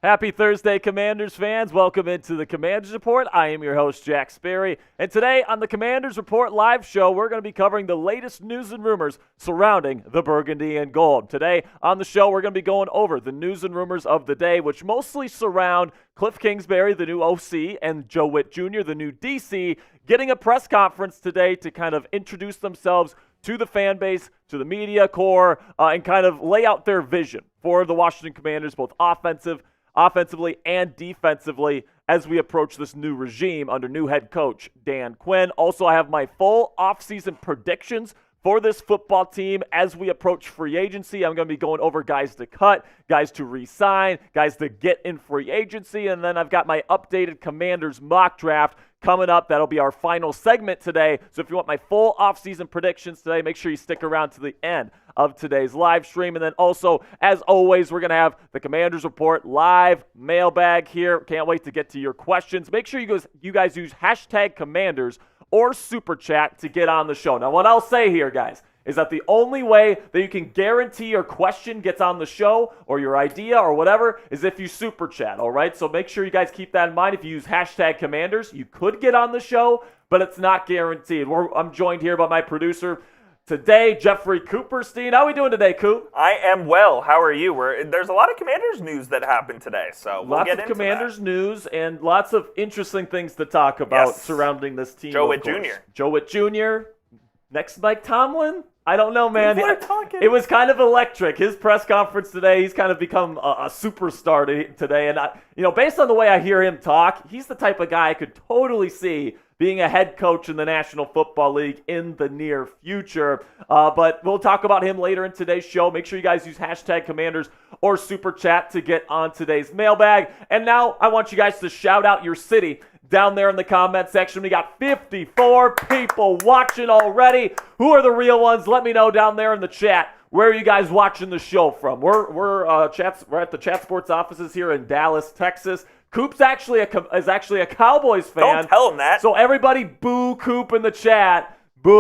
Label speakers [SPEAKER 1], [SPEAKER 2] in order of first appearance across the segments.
[SPEAKER 1] Happy Thursday, Commanders fans. Welcome into the Commanders Report. I am your host, Jack Sperry. And today on the Commanders Report live show, we're going to be covering the latest news and rumors surrounding the Burgundy and Gold. Today on the show, we're going to be going over the news and rumors of the day, which mostly surround Cliff Kingsbury, the new OC, and Joe Witt Jr., the new DC, getting a press conference today to kind of introduce themselves to the fan base, to the media corps, and kind of lay out their vision for the Washington Commanders, both offensively and defensively, as we approach this new regime under new head coach Dan Quinn. Also, I have my full offseason predictions for this football team as we approach free agency. I'm going to be going over guys to cut, guys to re-sign, guys to get in free agency, and then I've got my updated Commanders mock draft coming up. That'll be our final segment today. So if you want my full offseason predictions today, make sure you stick around to the end of today's live stream. And then also, as always, we're going to have the Commanders Report live mailbag here. Can't wait to get to your questions. Make sure you guys use hashtag Commanders or Super Chat to get on the show. Now, what I'll say here, guys, is that the only way that you can guarantee your question gets on the show or your idea or whatever is if you Super Chat, all right? So make sure you guys keep that in mind. If you use hashtag Commanders, you could get on the show, but it's not guaranteed. I'm joined here by my producer today, Jeffrey Cooperstein. How are we doing today, Coop?
[SPEAKER 2] I am well. How are you? There's a lot of Commanders news that happened today, so we'll get into that. Lots of
[SPEAKER 1] Commanders news and lots of interesting things to talk about surrounding this team.
[SPEAKER 2] Joe Witt Jr.
[SPEAKER 1] Joe Witt Jr. Next Mike Tomlin? I don't know, man.
[SPEAKER 2] People are talking.
[SPEAKER 1] It was kind of electric. His press conference today, he's kind of become a superstar today. And, based on the way I hear him talk, he's the type of guy I could totally see being a head coach in the National Football League in the near future. But we'll talk about him later in today's show. Make sure you guys use hashtag Commanders or Super Chat to get on today's mailbag. And now I want you guys to shout out your city down there in the comment section. We got 54 people watching already. Who are the real ones? Let me know down there in the chat. Where are you guys watching the show from? We're at the Chat Sports offices here in Dallas, Texas. Coop's actually a Cowboys fan.
[SPEAKER 2] Don't tell him that.
[SPEAKER 1] So everybody boo Coop in the chat. Boo!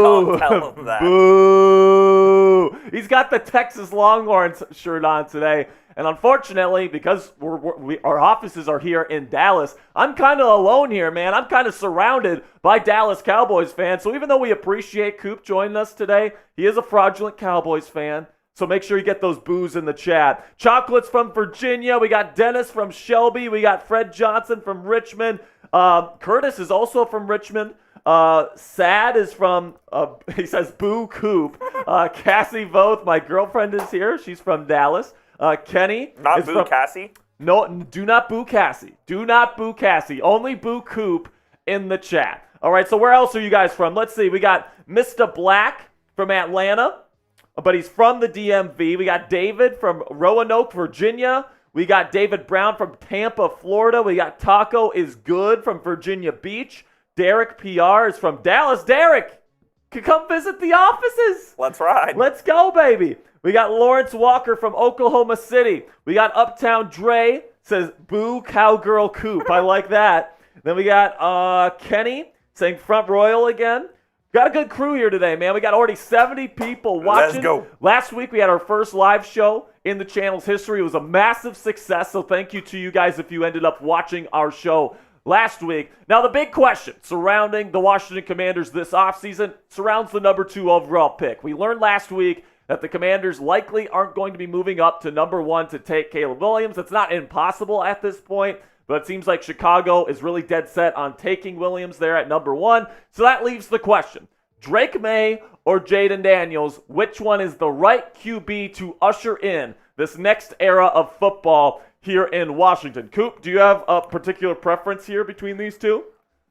[SPEAKER 2] Don't tell him that.
[SPEAKER 1] Boo! He's got the Texas Longhorns shirt on today. And unfortunately, because our offices are here in Dallas, I'm kind of alone here, man. I'm kind of surrounded by Dallas Cowboys fans. So even though we appreciate Coop joining us today, he is a fraudulent Cowboys fan. So make sure you get those boos in the chat. Chocolates from Virginia. We got Dennis from Shelby. We got Fred Johnson from Richmond. Curtis is also from Richmond. Sad is from, he says, boo Coop. Cassie Voth, my girlfriend, is here. She's from Dallas. Kenny.
[SPEAKER 2] Not boo Cassie?
[SPEAKER 1] No, do not boo Cassie. Do not boo Cassie. Only boo Coop in the chat. All right, so where else are you guys from? Let's see. We got Mr. Black from Atlanta, but he's from the DMV. We got David from Roanoke, Virginia. We got David Brown from Tampa, Florida. We got Taco is Good from Virginia Beach. Derek PR is from Dallas. Derek, come visit the offices.
[SPEAKER 2] Let's ride.
[SPEAKER 1] Let's go, baby. We got Lawrence Walker from Oklahoma City. We got Uptown Dre, says, boo Cowgirl Coop. I like that. Then we got Kenny saying Front Royal again. Got a good crew here today, man. We got already 70 people watching.
[SPEAKER 2] Let's go.
[SPEAKER 1] Last week we had our first live show in the channel's history. It was a massive success, so thank you to you guys if you ended up watching our show last week. Now, the big question surrounding the Washington Commanders this offseason surrounds the number 2 overall pick. We learned last week that the Commanders likely aren't going to be moving up to number 1 to take Caleb Williams. It's not impossible at this point, but it seems like Chicago is really dead set on taking Williams there at number 1. So that leaves the question, Drake Maye or Jayden Daniels, which one is the right QB to usher in this next era of football here in Washington? Coop, do you have a particular preference here between these two?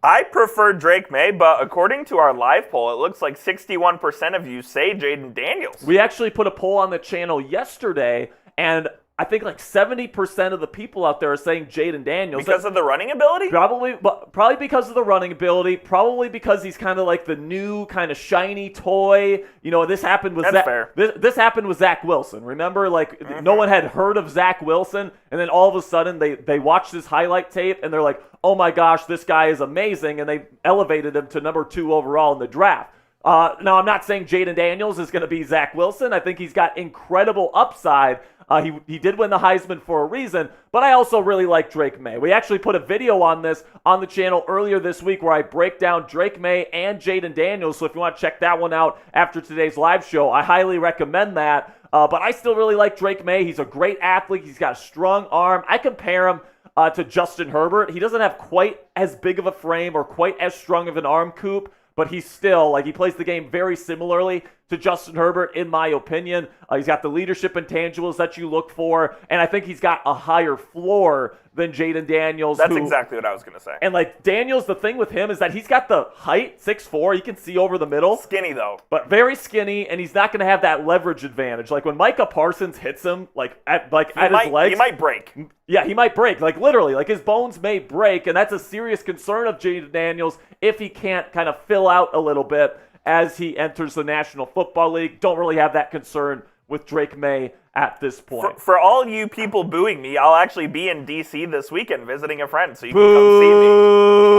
[SPEAKER 2] I prefer Drake Maye, but according to our live poll, it looks like 61% of you say Jayden Daniels.
[SPEAKER 1] We actually put a poll on the channel yesterday, and I think like 70% of the people out there are saying Jayden Daniels.
[SPEAKER 2] Because of the running ability?
[SPEAKER 1] Probably because of the running ability. Probably because he's kind of like the new kind of shiny toy. This happened with This happened with Zach Wilson. Remember, no one had heard of Zach Wilson, and then all of a sudden they watched his highlight tape and they're like, oh my gosh, this guy is amazing, and they elevated him to number 2 overall in the draft. Now, I'm not saying Jayden Daniels is going to be Zach Wilson. I think he's got incredible upside. He did win the Heisman for a reason, but I also really like Drake Maye. We actually put a video on this on the channel earlier this week where I break down Drake Maye and Jayden Daniels, so if you want to check that one out after today's live show, I highly recommend that. But I still really like Drake Maye. He's a great athlete. He's got a strong arm. I compare him to Justin Herbert. He doesn't have quite as big of a frame or quite as strong of an arm, Coop, but he's still, he plays the game very similarly to Justin Herbert, in my opinion. He's got the leadership intangibles that you look for, and I think he's got a higher floor than Jayden Daniels.
[SPEAKER 2] That's exactly what I was going to say.
[SPEAKER 1] And, Daniels, the thing with him is that he's got the height, 6'4", he can see over the middle.
[SPEAKER 2] Skinny, though.
[SPEAKER 1] But very skinny, and he's not going to have that leverage advantage. When Micah Parsons hits him, at his legs.
[SPEAKER 2] He might break.
[SPEAKER 1] Yeah, he might break. Literally. His bones may break, and that's a serious concern of Jayden Daniels if he can't kind of fill out a little bit as he enters the National Football League. Don't really have that concern with Drake Maye at this point.
[SPEAKER 2] For all you people booing me, I'll actually be in D.C. this weekend visiting a friend, so you can come see me.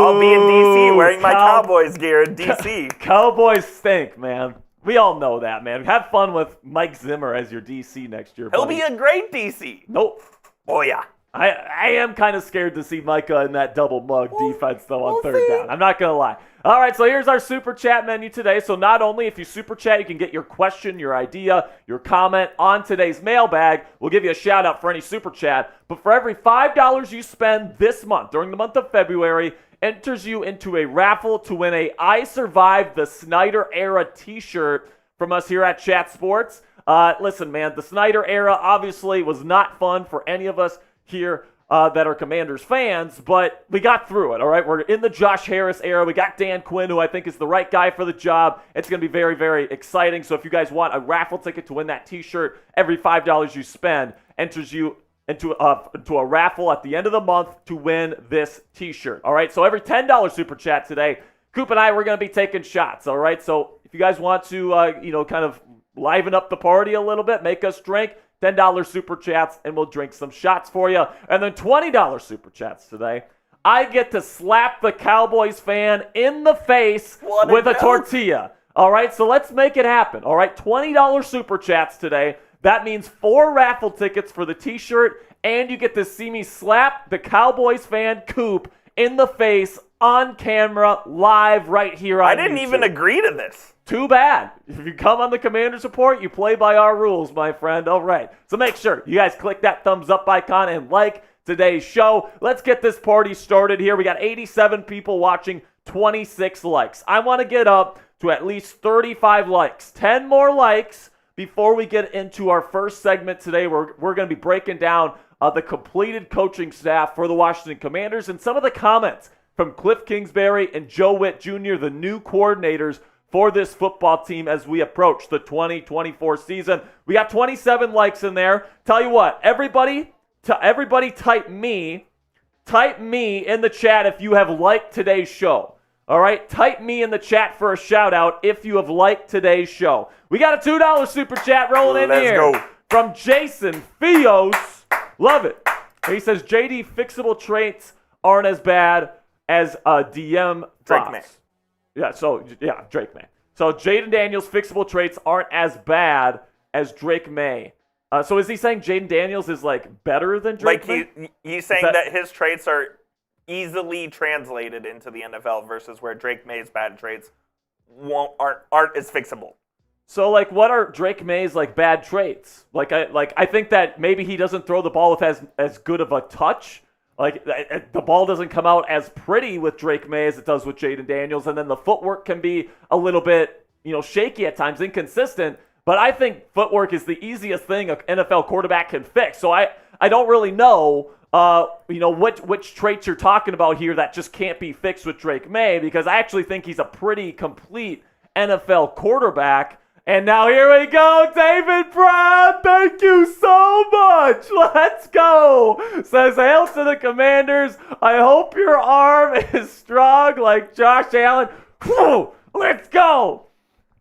[SPEAKER 2] I'll be in D.C. wearing my Cowboys gear in D.C.
[SPEAKER 1] Cowboys stink, man. We all know that, man. Have fun with Mike Zimmer as your D.C. next year,
[SPEAKER 2] He'll
[SPEAKER 1] buddy.
[SPEAKER 2] be a great D.C.
[SPEAKER 1] Nope.
[SPEAKER 2] Oh, yeah.
[SPEAKER 1] I am kind of scared to see Micah in that double mug defense, though, on third down. I'm not going to lie. All right, so here's our Super Chat menu today. So not only if you Super Chat, you can get your question, your idea, your comment on today's mailbag. We'll give you a shout-out for any Super Chat. But for every $5 you spend this month, during the month of February, enters you into a raffle to win a I Survived the Snyder Era t-shirt from us here at Chat Sports. Listen, man, the Snyder Era obviously was not fun for any of us here that are Commanders fans, but we got through it, all right? We're in the Josh Harris era. We got Dan Quinn, who I think is the right guy for the job. It's going to be very, very exciting. So if you guys want a raffle ticket to win that t-shirt, every $5 you spend enters you into a raffle at the end of the month to win this t-shirt, all right? So every $10 Super Chat today, Coop and I, we're going to be taking shots, all right? So if you guys want to, kind of liven up the party a little bit, make us drink, $10 Super Chats, and we'll drink some shots for you. And then $20 Super Chats today. I get to slap the Cowboys fan in the face with a tortilla. All right, so let's make it happen. All right, $20 Super Chats today. That means 4 raffle tickets for the t-shirt, and you get to see me slap the Cowboys fan, Coop, in the face on camera, live right here on YouTube.
[SPEAKER 2] I didn't even agree to this.
[SPEAKER 1] Too bad. If you come on the Commander's Report, you play by our rules, my friend. All right. So make sure you guys click that thumbs up icon and like today's show. Let's get this party started here. We got 87 people watching, 26 likes. I want to get up to at least 35 likes. 10 more likes before we get into our first segment today. We're going to be breaking down the completed coaching staff for the Washington Commanders and some of the comments from Cliff Kingsbury and Joe Witt Jr., the new coordinators for this football team as we approach the 2024 season. We got 27 likes in there. Tell you what, everybody type me in the chat if you have liked today's show. All right, type me in the chat for a shout out if you have liked today's show. We got a $2 Super Chat rolling in here.
[SPEAKER 2] Let's go.
[SPEAKER 1] From Jason Fios. Love it. He says, JD, fixable traits aren't as bad as DM
[SPEAKER 2] Drake
[SPEAKER 1] Fox.
[SPEAKER 2] Maye.
[SPEAKER 1] Drake Maye. So Jayden Daniels' fixable traits aren't as bad as Drake Maye. So is he saying Jayden Daniels is better than Drake Maye?
[SPEAKER 2] He's saying that his traits are easily translated into the NFL versus where Drake Maye's bad traits aren't as fixable.
[SPEAKER 1] So what are Drake Maye's bad traits? I think that maybe he doesn't throw the ball with as good of a touch. The ball doesn't come out as pretty with Drake Maye as it does with Jayden Daniels, and then the footwork can be a little bit, shaky at times, inconsistent. But I think footwork is the easiest thing an NFL quarterback can fix. So I don't really know, which traits you're talking about here that just can't be fixed with Drake Maye, because I actually think he's a pretty complete NFL quarterback. And now here we go, David Brown. Thank you so much. Let's go. Says, hail to the Commanders. I hope your arm is strong like Josh Allen. Whew, let's go.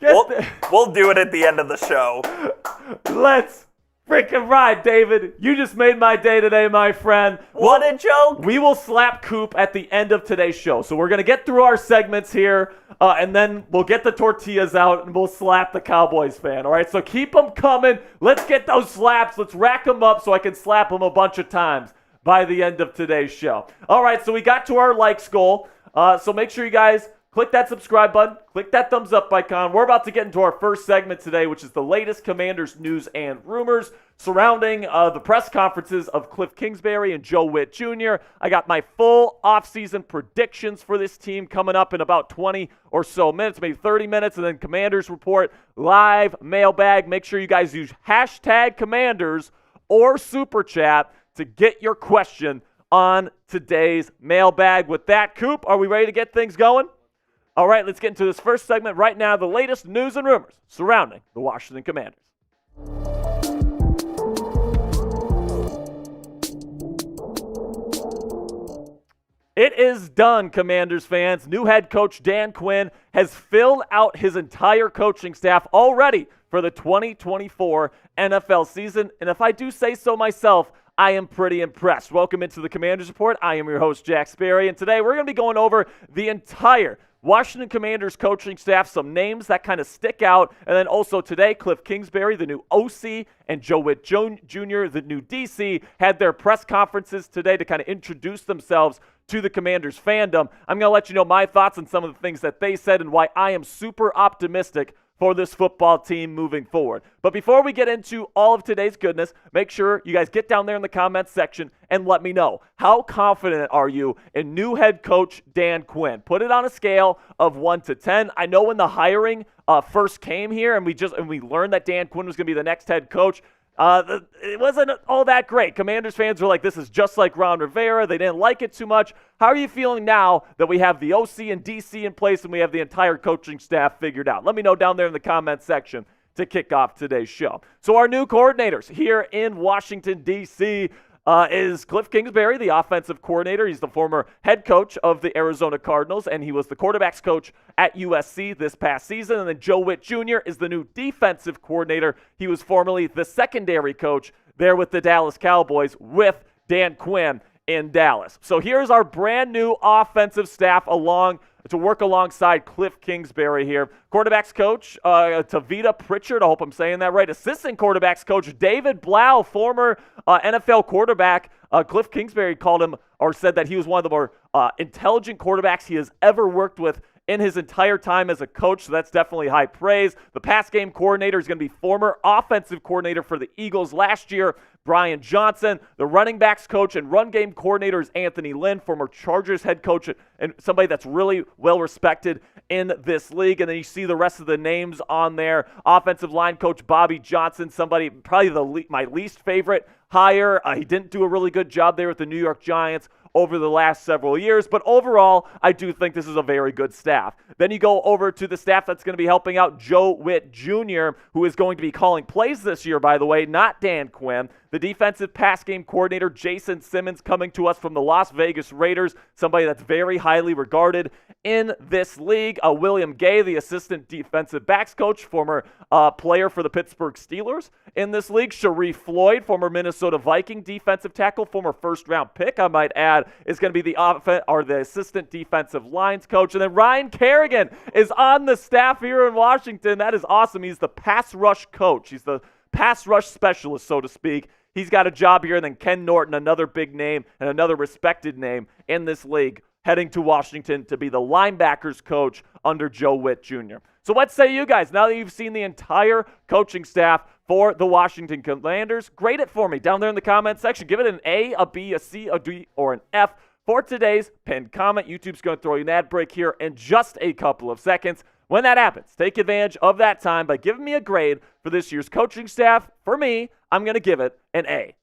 [SPEAKER 2] We'll do it at the end of the show.
[SPEAKER 1] Let's freaking right, David. You just made my day today, my friend.
[SPEAKER 2] What a joke.
[SPEAKER 1] We will slap Coop at the end of today's show. So we're going to get through our segments here, and then we'll get the tortillas out, and we'll slap the Cowboys fan. All right, so keep them coming. Let's get those slaps. Let's rack them up so I can slap them a bunch of times by the end of today's show. All right, so we got to our likes goal. So make sure you guys click that subscribe button, click that thumbs up icon. We're about to get into our first segment today, which is the latest Commanders news and rumors surrounding the press conferences of Cliff Kingsbury and Joe Witt Jr. I got my full offseason predictions for this team coming up in about 20 or so minutes, maybe 30 minutes, and then Commanders Report live mailbag. Make sure you guys use hashtag Commanders or Super Chat to get your question on today's mailbag. With that, Coop, are we ready to get things going? All right, let's get into this first segment right now, the latest news and rumors surrounding the Washington Commanders. It is done, Commanders fans. New head coach Dan Quinn has filled out his entire coaching staff already for the 2024 NFL season. And if I do say so myself, I am pretty impressed. Welcome into the Commanders Report. I am your host, Jack Sperry, and today we're going to be going over the entire Washington Commanders coaching staff, some names that kind of stick out, and then also today, Cliff Kingsbury, the new OC, and Joe Witt Jr., the new DC, had their press conferences today to kind of introduce themselves to the Commanders fandom. I'm going to let you know my thoughts on some of the things that they said and why I am super optimistic for this football team moving forward. But before we get into all of today's goodness, make sure you guys get down there in the comments section and let me know, how confident are you in new head coach Dan Quinn? Put it on a scale of 1 to 10. I know when the hiring first came here and we learned that Dan Quinn was going to be the next head coach, it wasn't all that great. Commanders fans were like, this is just like Ron Rivera. They didn't like it too much. How are you feeling now that we have the OC and DC in place and we have the entire coaching staff figured out? Let me know down there in the comments section to kick off today's show. So our new coordinators here in Washington, D.C., is Cliff Kingsbury, the offensive coordinator. He's the former head coach of the Arizona Cardinals, and he was the quarterbacks coach at USC this past season. And then Joe Witt Jr. is the new defensive coordinator. He was formerly the secondary coach there with the Dallas Cowboys with Dan Quinn in Dallas. So here's our brand new offensive staff to work alongside Cliff Kingsbury here. Quarterbacks coach, Tavita Pritchard, I hope I'm saying that right. Assistant quarterbacks coach, David Blau, former NFL quarterback. Cliff Kingsbury called him, or said that he was one of the more intelligent quarterbacks he has ever worked with in his entire time as a coach, so that's definitely high praise. The pass game coordinator is going to be former offensive coordinator for the Eagles last year, Brian Johnson. The running backs coach and run game coordinator is Anthony Lynn, former Chargers head coach and somebody that's really well respected in this league. And then you see the rest of the names on there. Offensive line coach Bobby Johnson, somebody probably my least favorite hire. He didn't do a really good job there with the New York Giants over the last several years, but overall, I do think this is a very good staff. Then you go over to the staff that's going to be helping out Joe Witt Jr., who is going to be calling plays this year, by the way, not Dan Quinn. The defensive pass game coordinator, Jason Simmons, coming to us from the Las Vegas Raiders, somebody that's very highly regarded in this league. William Gay, the assistant defensive backs coach, former player for the Pittsburgh Steelers in this league. Sharif Floyd, former Minnesota Viking defensive tackle, former first-round pick, I might add, is going to be the assistant defensive lines coach. And then Ryan Kerrigan is on the staff here in Washington. That is awesome. He's the pass rush coach. He's the pass rush specialist, so to speak. He's got a job here. And then Ken Norton, another big name and another respected name in this league, heading to Washington to be the linebackers coach under Joe Witt Jr. So what say you guys? Now that you've seen the entire coaching staff for the Washington Commanders, grade it for me down there in the comment section. Give it an A, a B, a C, a D, or an F for today's pinned comment. YouTube's going to throw you an ad break here in just a couple of seconds. When that happens, take advantage of that time by giving me a grade for this year's coaching staff. For me, I'm going to give it an A.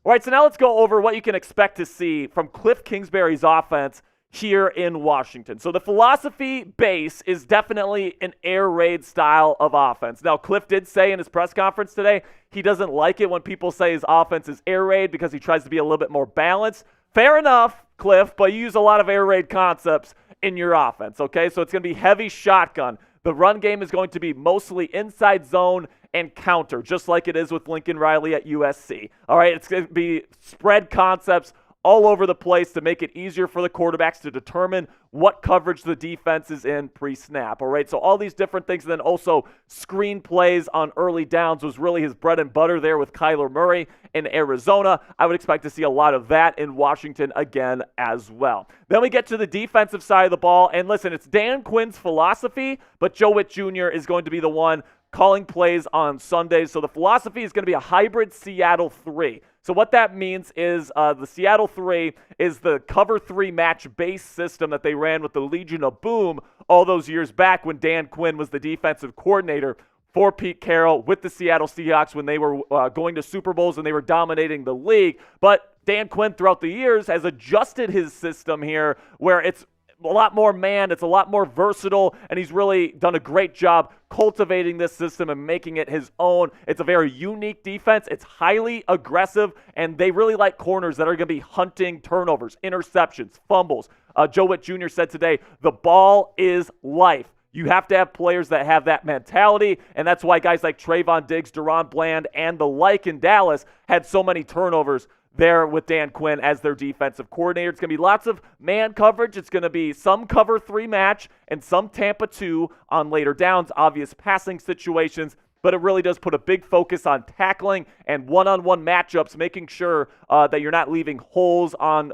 [SPEAKER 1] All right, so now let's go over what you can expect to see from Cliff Kingsbury's offense here in Washington. So the philosophy base is definitely an air raid style of offense. Now, Cliff did say in his press conference today he doesn't like it when people say his offense is air raid because he tries to be a little bit more balanced. Fair enough, Cliff, but you use a lot of air raid concepts in your offense, okay? So it's going to be heavy shotgun. The run game is going to be mostly inside zone and counter, just like it is with Lincoln Riley at USC. All right, it's going to be spread concepts all over the place to make it easier for the quarterbacks to determine what coverage the defense is in pre-snap. All right, so all these different things. And then also screen plays on early downs was really his bread and butter there with Kyler Murray in Arizona. I would expect to see a lot of that in Washington again as well. Then we get to the defensive side of the ball. And listen, it's Dan Quinn's philosophy, but Joe Witt Jr. is going to be the one calling plays on Sundays. So the philosophy is going to be a hybrid Seattle 3. So what that means is the Seattle 3 is the cover 3 match-based system that they ran with the Legion of Boom all those years back when Dan Quinn was the defensive coordinator for Pete Carroll with the Seattle Seahawks when they were going to Super Bowls and they were dominating the league. But Dan Quinn throughout the years has adjusted his system here where it's a lot more man, it's a lot more versatile, and he's really done a great job cultivating this system and making it his own. It's a very unique defense. It's highly aggressive, and they really like corners that are going to be hunting turnovers, interceptions, fumbles. Joe Witt Jr. said today, the ball is life. You have to have players that have that mentality, and that's why guys like Trayvon Diggs, Deron Bland, and the like in Dallas had so many turnovers there with Dan Quinn as their defensive coordinator. It's going to be lots of man coverage. It's going to be some cover 3 match and some Tampa 2 on later downs, obvious passing situations, but it really does put a big focus on tackling and one-on-one matchups, making sure that you're not leaving holes on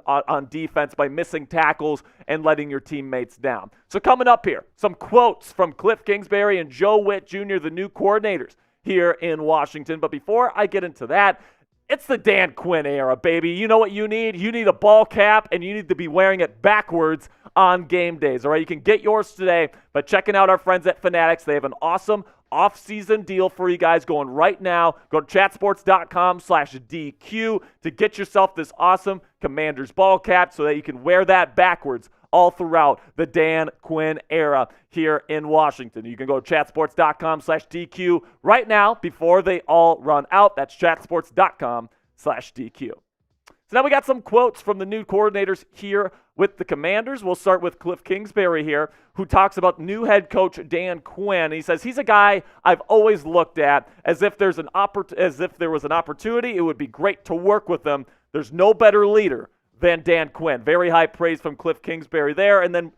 [SPEAKER 1] defense by missing tackles and letting your teammates down. So coming up here, some quotes from Cliff Kingsbury and Joe Witt Jr., the new coordinators here in Washington. But before I get into that, it's the Dan Quinn era, baby. You know what you need? You need a ball cap, and you need to be wearing it backwards on game days. All right, you can get yours today by checking out our friends at Fanatics. They have an awesome off-season deal for you guys going right now. Go to chatsports.com/DQ to get yourself this awesome Commanders ball cap so that you can wear that backwards all throughout the Dan Quinn era here in Washington. You can go to chatsports.com/DQ right now before they all run out. That's chatsports.com/DQ. So now we got some quotes from the new coordinators here with the Commanders. We'll start with Cliff Kingsbury here, who talks about new head coach Dan Quinn. He says he's a guy I've always looked at as if there was an opportunity. It would be great to work with him. There's no better leader than Dan Quinn. Very high praise from Cliff Kingsbury there. And then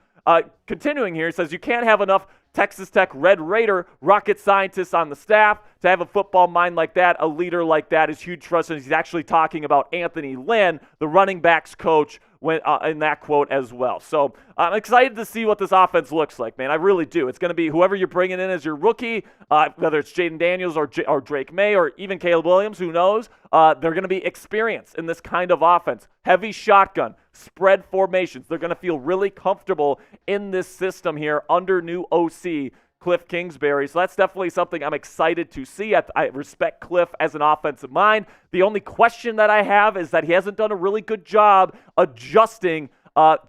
[SPEAKER 1] continuing here, he says you can't have enough Texas Tech Red Raider rocket scientists on the staff to have a football mind like that. A leader like that is huge for us. And he's actually talking about Anthony Lynn, the running backs coach, in that quote as well. So I'm excited to see what this offense looks like, man. I really do. It's going to be whoever you're bringing in as your rookie, whether it's Jayden Daniels or Drake Maye or even Caleb Williams, who knows. They're going to be experienced in this kind of offense. Heavy shotgun, spread formations. They're going to feel really comfortable in this system here under new OC Cliff Kingsbury. So that's definitely something I'm excited to see. I respect Cliff as an offensive mind. The only question that I have is that he hasn't done a really good job adjusting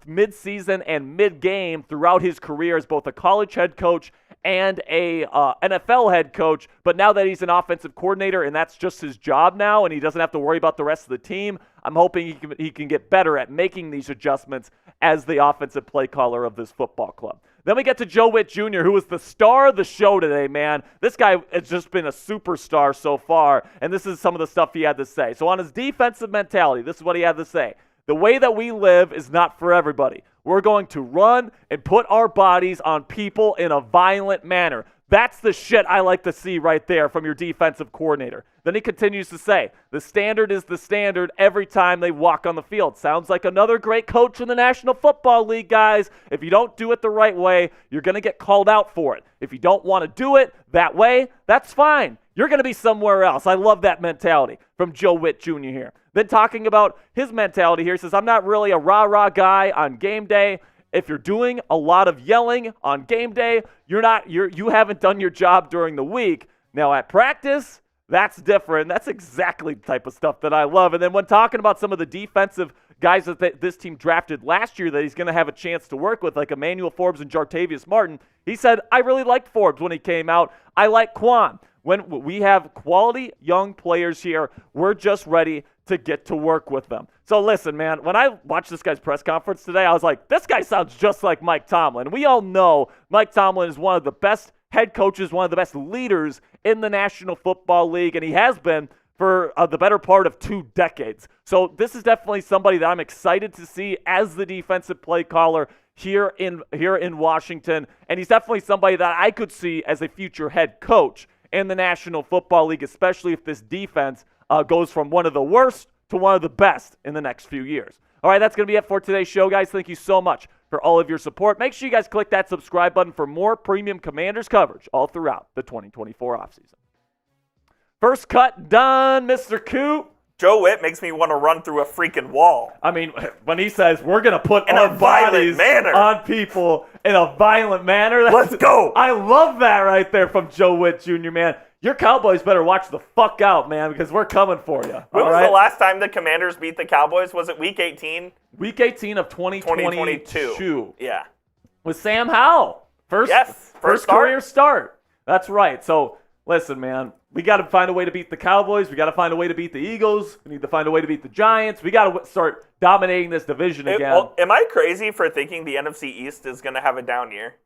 [SPEAKER 1] mid-season and mid-game throughout his career as both a college head coach and a NFL head coach. But now that he's an offensive coordinator and that's just his job now and he doesn't have to worry about the rest of the team, I'm hoping he can get better at making these adjustments as the offensive play caller of this football club. Then we get to Joe Witt Jr., who was the star of the show today, man. This guy has just been a superstar so far, and this is some of the stuff he had to say. So on his defensive mentality, this is what he had to say. The way that we live is not for everybody. We're going to run and put our bodies on people in a violent manner. That's the shit I like to see right there from your defensive coordinator. Then he continues to say, the standard is the standard every time they walk on the field. Sounds like another great coach in the National Football League, guys. If you don't do it the right way, you're going to get called out for it. If you don't want to do it that way, that's fine. You're going to be somewhere else. I love that mentality from Joe Witt Jr. here. Then talking about his mentality here, he says, I'm not really a rah-rah guy on game day. If you're doing a lot of yelling on game day, you haven't done your job during the week. Now at practice, that's different. That's exactly the type of stuff that I love. And then when talking about some of the defensive guys that this team drafted last year that he's going to have a chance to work with, like Emmanuel Forbes and Jartavius Martin, he said, I really liked Forbes when he came out. I like Quan. When we have quality young players here, we're just ready to get to work with them. So listen, man, when I watched this guy's press conference today, I was like, this guy sounds just like Mike Tomlin. We all know Mike Tomlin is one of the best head coaches, one of the best leaders in the National Football League, and he has been for the better part of 2 decades. So this is definitely somebody that I'm excited to see as the defensive play caller here in Washington, and he's definitely somebody that I could see as a future head coach in the National Football League, especially if this defense goes from one of the worst to one of the best in the next few years. All right, that's going to be it for today's show, guys. Thank you so much for all of your support. Make sure you guys click that subscribe button for more premium Commanders coverage all throughout the 2024 offseason. First cut done, Mr. Coop.
[SPEAKER 2] Joe Witt makes me want to run through a freaking wall.
[SPEAKER 1] I mean, when he says we're going to put
[SPEAKER 2] in
[SPEAKER 1] our
[SPEAKER 2] a
[SPEAKER 1] bodies
[SPEAKER 2] manner
[SPEAKER 1] on people in a violent manner.
[SPEAKER 2] Let's go.
[SPEAKER 1] I love that right there from Joe Witt Jr., man. Your Cowboys better watch the fuck out, man, because we're coming for you.
[SPEAKER 2] When was the last time the Commanders beat the Cowboys? Was it Week 18?
[SPEAKER 1] Week 18 of 2022.
[SPEAKER 2] Yeah.
[SPEAKER 1] With Sam Howell. First career start. That's right. So, listen, man, we got to find a way to beat the Cowboys. We got to find a way to beat the Eagles. We need to find a way to beat the Giants. We got to start dominating this division again.
[SPEAKER 2] Well, am I crazy for thinking the NFC East is going to have a down year?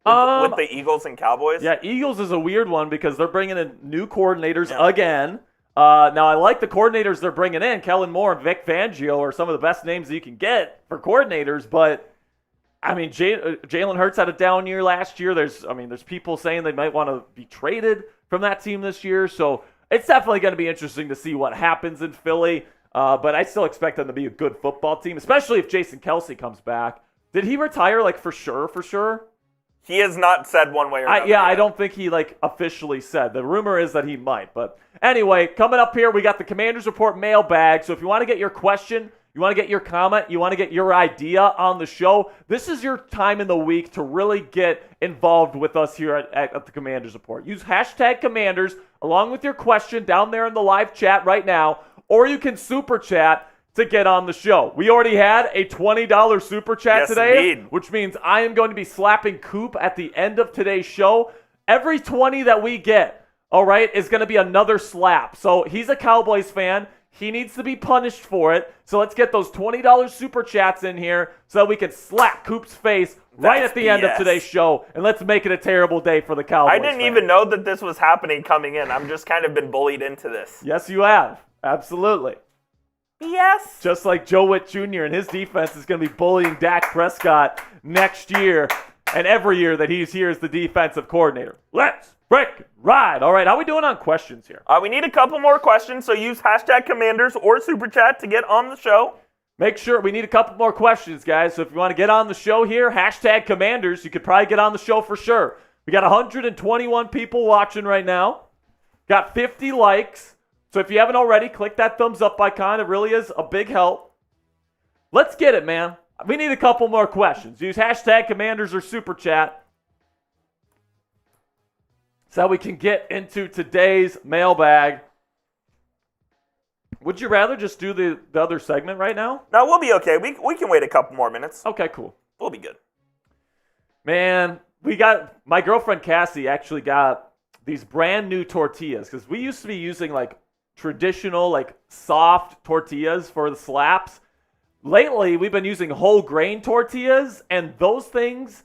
[SPEAKER 2] With the Eagles and Cowboys?
[SPEAKER 1] Yeah, Eagles is a weird one because they're bringing in new coordinators again. Now, I like the coordinators they're bringing in. Kellen Moore and Vic Fangio are some of the best names you can get for coordinators. But, I mean, Jalen Hurts had a down year last year. There's people saying they might want to be traded from that team this year. So it's definitely going to be interesting to see what happens in Philly. But I still expect them to be a good football team, especially if Jason Kelce comes back. Did he retire, for sure?
[SPEAKER 2] He has not said one way or another.
[SPEAKER 1] I don't think he officially said. The rumor is that he might. But anyway, coming up here, we got the Commanders Report mailbag. So if you want to get your question, you want to get your comment, you want to get your idea on the show, this is your time in the week to really get involved with us here at the Commanders Report. Use hashtag Commanders along with your question down there in the live chat right now, or you can super chat to get on the show. We already had a $20 super chat today,
[SPEAKER 2] indeed.
[SPEAKER 1] Which means I am going to be slapping Coop at the end of today's show. Every 20 that we get, all right, is going to be another slap. So he's a Cowboys fan. He needs to be punished for it. So let's get those $20 super chats in here so that we can slap Coop's face right at the end of today's show. And let's make it a terrible day for the Cowboys.
[SPEAKER 2] I didn't even know that this was happening coming in. I'm just kind of been bullied into this.
[SPEAKER 1] Yes, you have. Absolutely.
[SPEAKER 2] Yes.
[SPEAKER 1] Just like Joe Witt Jr. and his defense is going to be bullying Dak Prescott next year and every year that he's here as the defensive coordinator. Let's break ride. All right, how are we doing on questions here?
[SPEAKER 2] We need a couple more questions, so use hashtag Commanders or Super Chat to get on the show.
[SPEAKER 1] Make sure we need a couple more questions, guys. So if you want to get on the show here, hashtag Commanders, you could probably get on the show for sure. We got 121 people watching right now. Got 50 likes. So if you haven't already, click that thumbs up icon. It really is a big help. Let's get it, man. We need a couple more questions. Use hashtag Commanders or Super Chat so we can get into today's mailbag. Would you rather just do the other segment right now?
[SPEAKER 2] No, we'll be okay. We can wait a couple more minutes.
[SPEAKER 1] Okay, cool.
[SPEAKER 2] We'll be good.
[SPEAKER 1] Man, my girlfriend Cassie actually got these brand new tortillas because we used to be using traditional, soft tortillas for the slaps. Lately, we've been using whole grain tortillas, and those things,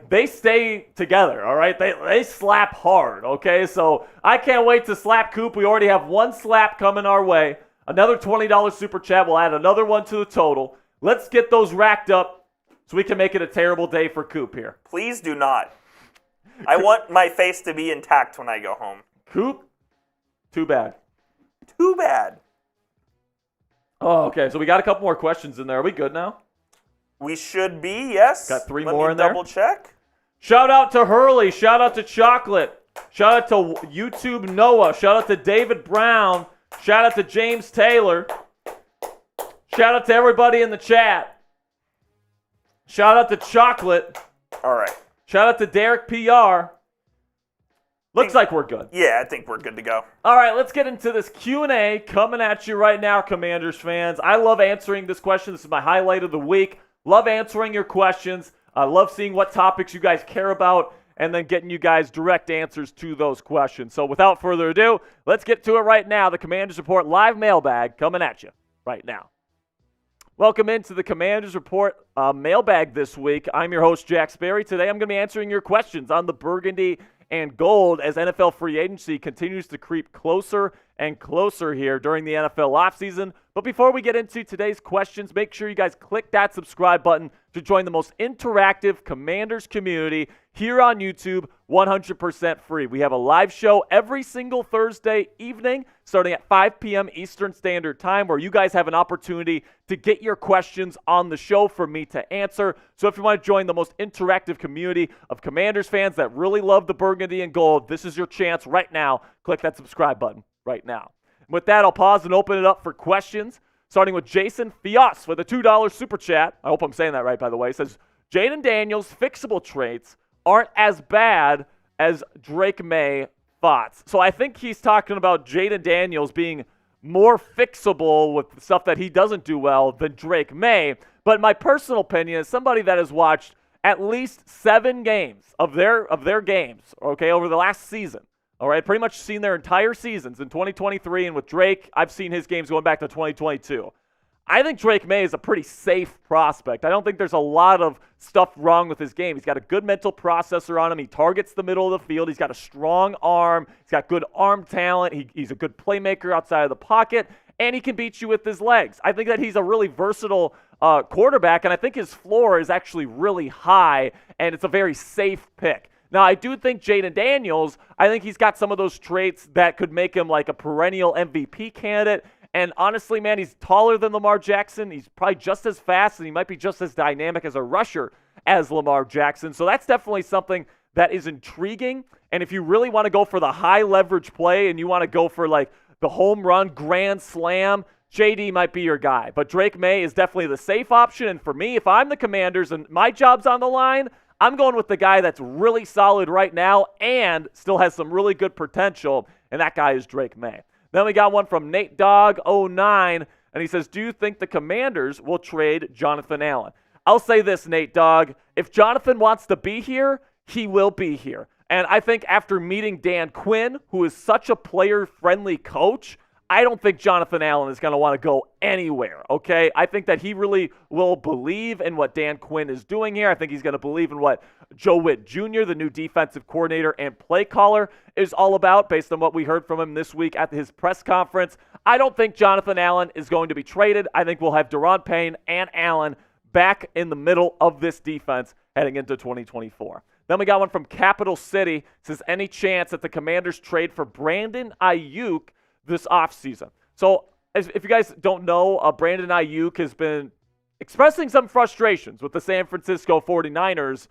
[SPEAKER 1] they stay together, all right? They slap hard, okay? So I can't wait to slap Coop. We already have one slap coming our way. Another $20 super chat. We'll add another one to the total. Let's get those racked up so we can make it a terrible day for Coop here.
[SPEAKER 2] Please do not. I want my face to be intact when I go home.
[SPEAKER 1] Coop, too bad.
[SPEAKER 2] Too bad.
[SPEAKER 1] Oh, okay. So we got a couple more questions in there. Are we good now?
[SPEAKER 2] We should be, yes.
[SPEAKER 1] Got three more in there.
[SPEAKER 2] Double check.
[SPEAKER 1] Shout out to Hurley. Shout out to Chocolate. Shout out to YouTube Noah. Shout out to David Brown. Shout out to James Taylor. Shout out to everybody in the chat. Shout out to Chocolate.
[SPEAKER 2] All right.
[SPEAKER 1] Shout out to Derek PR. Looks like we're good.
[SPEAKER 2] Yeah, I think we're good to go.
[SPEAKER 1] All right, let's get into this Q&A coming at you right now, Commanders fans. I love answering this question. This is my highlight of the week. Love answering your questions. I love seeing what topics you guys care about and then getting you guys direct answers to those questions. So without further ado, let's get to it right now. The Commanders Report live mailbag coming at you right now. Welcome into the Commanders Report mailbag this week. I'm your host, Jack Sperry. Today I'm going to be answering your questions on the burgundy and gold as NFL free agency continues to creep closer and closer here during the NFL offseason. But before we get into today's questions, make sure you guys click that subscribe button to join the most interactive Commanders community here on YouTube, 100% free. We have a live show every single Thursday evening starting at 5 p.m. Eastern Standard Time where you guys have an opportunity to get your questions on the show for me to answer. So if you want to join the most interactive community of Commanders fans that really love the burgundy and gold, this is your chance right now. Click that subscribe button right now. And with that, I'll pause and open it up for questions, starting with Jason Fios with a $2 super chat. I hope I'm saying that right, by the way. It says, Jayden Daniels' fixable traits aren't as bad as Drake Maye thoughts. So I think he's talking about Jayden Daniels being more fixable with stuff that he doesn't do well than Drake Maye. But my personal opinion is somebody that has watched at least 7 games of their games, okay, over the last season. All right, pretty much seen their entire seasons in 2023, and with Drake, I've seen his games going back to 2022. I think Drake Maye is a pretty safe prospect. I don't think there's a lot of stuff wrong with his game. He's got a good mental processor on him. He targets the middle of the field. He's got a strong arm. He's got good arm talent. He's a good playmaker outside of the pocket, and he can beat you with his legs. I think that he's a really versatile quarterback, and I think his floor is actually really high, and it's a very safe pick. Now, I do think Jayden Daniels, I think he's got some of those traits that could make him like a perennial MVP candidate. And honestly, man, he's taller than Lamar Jackson. He's probably just as fast, and he might be just as dynamic as a rusher as Lamar Jackson. So that's definitely something that is intriguing. And if you really want to go for the high leverage play and you want to go for like the home run grand slam, JD might be your guy. But Drake Maye is definitely the safe option. And for me, if I'm the Commanders and my job's on the line, I'm going with the guy that's really solid right now and still has some really good potential, and that guy is Drake Maye. Then we got one from Nate Dogg 09, and he says, do you think the Commanders will trade Jonathan Allen? I'll say this, Nate Dogg. If Jonathan wants to be here, he will be here. And I think after meeting Dan Quinn, who is such a player-friendly coach, I don't think Jonathan Allen is going to want to go anywhere, okay? I think that he really will believe in what Dan Quinn is doing here. I think he's going to believe in what Joe Witt Jr., the new defensive coordinator and play caller, is all about based on what we heard from him this week at his press conference. I don't think Jonathan Allen is going to be traded. I think we'll have Daron Payne and Allen back in the middle of this defense heading into 2024. Then we got one from Capital City. It says, any chance that the Commanders trade for Brandon Ayuk this offseason? So if you guys don't know, Brandon Ayuk has been expressing some frustrations with the San Francisco 49ers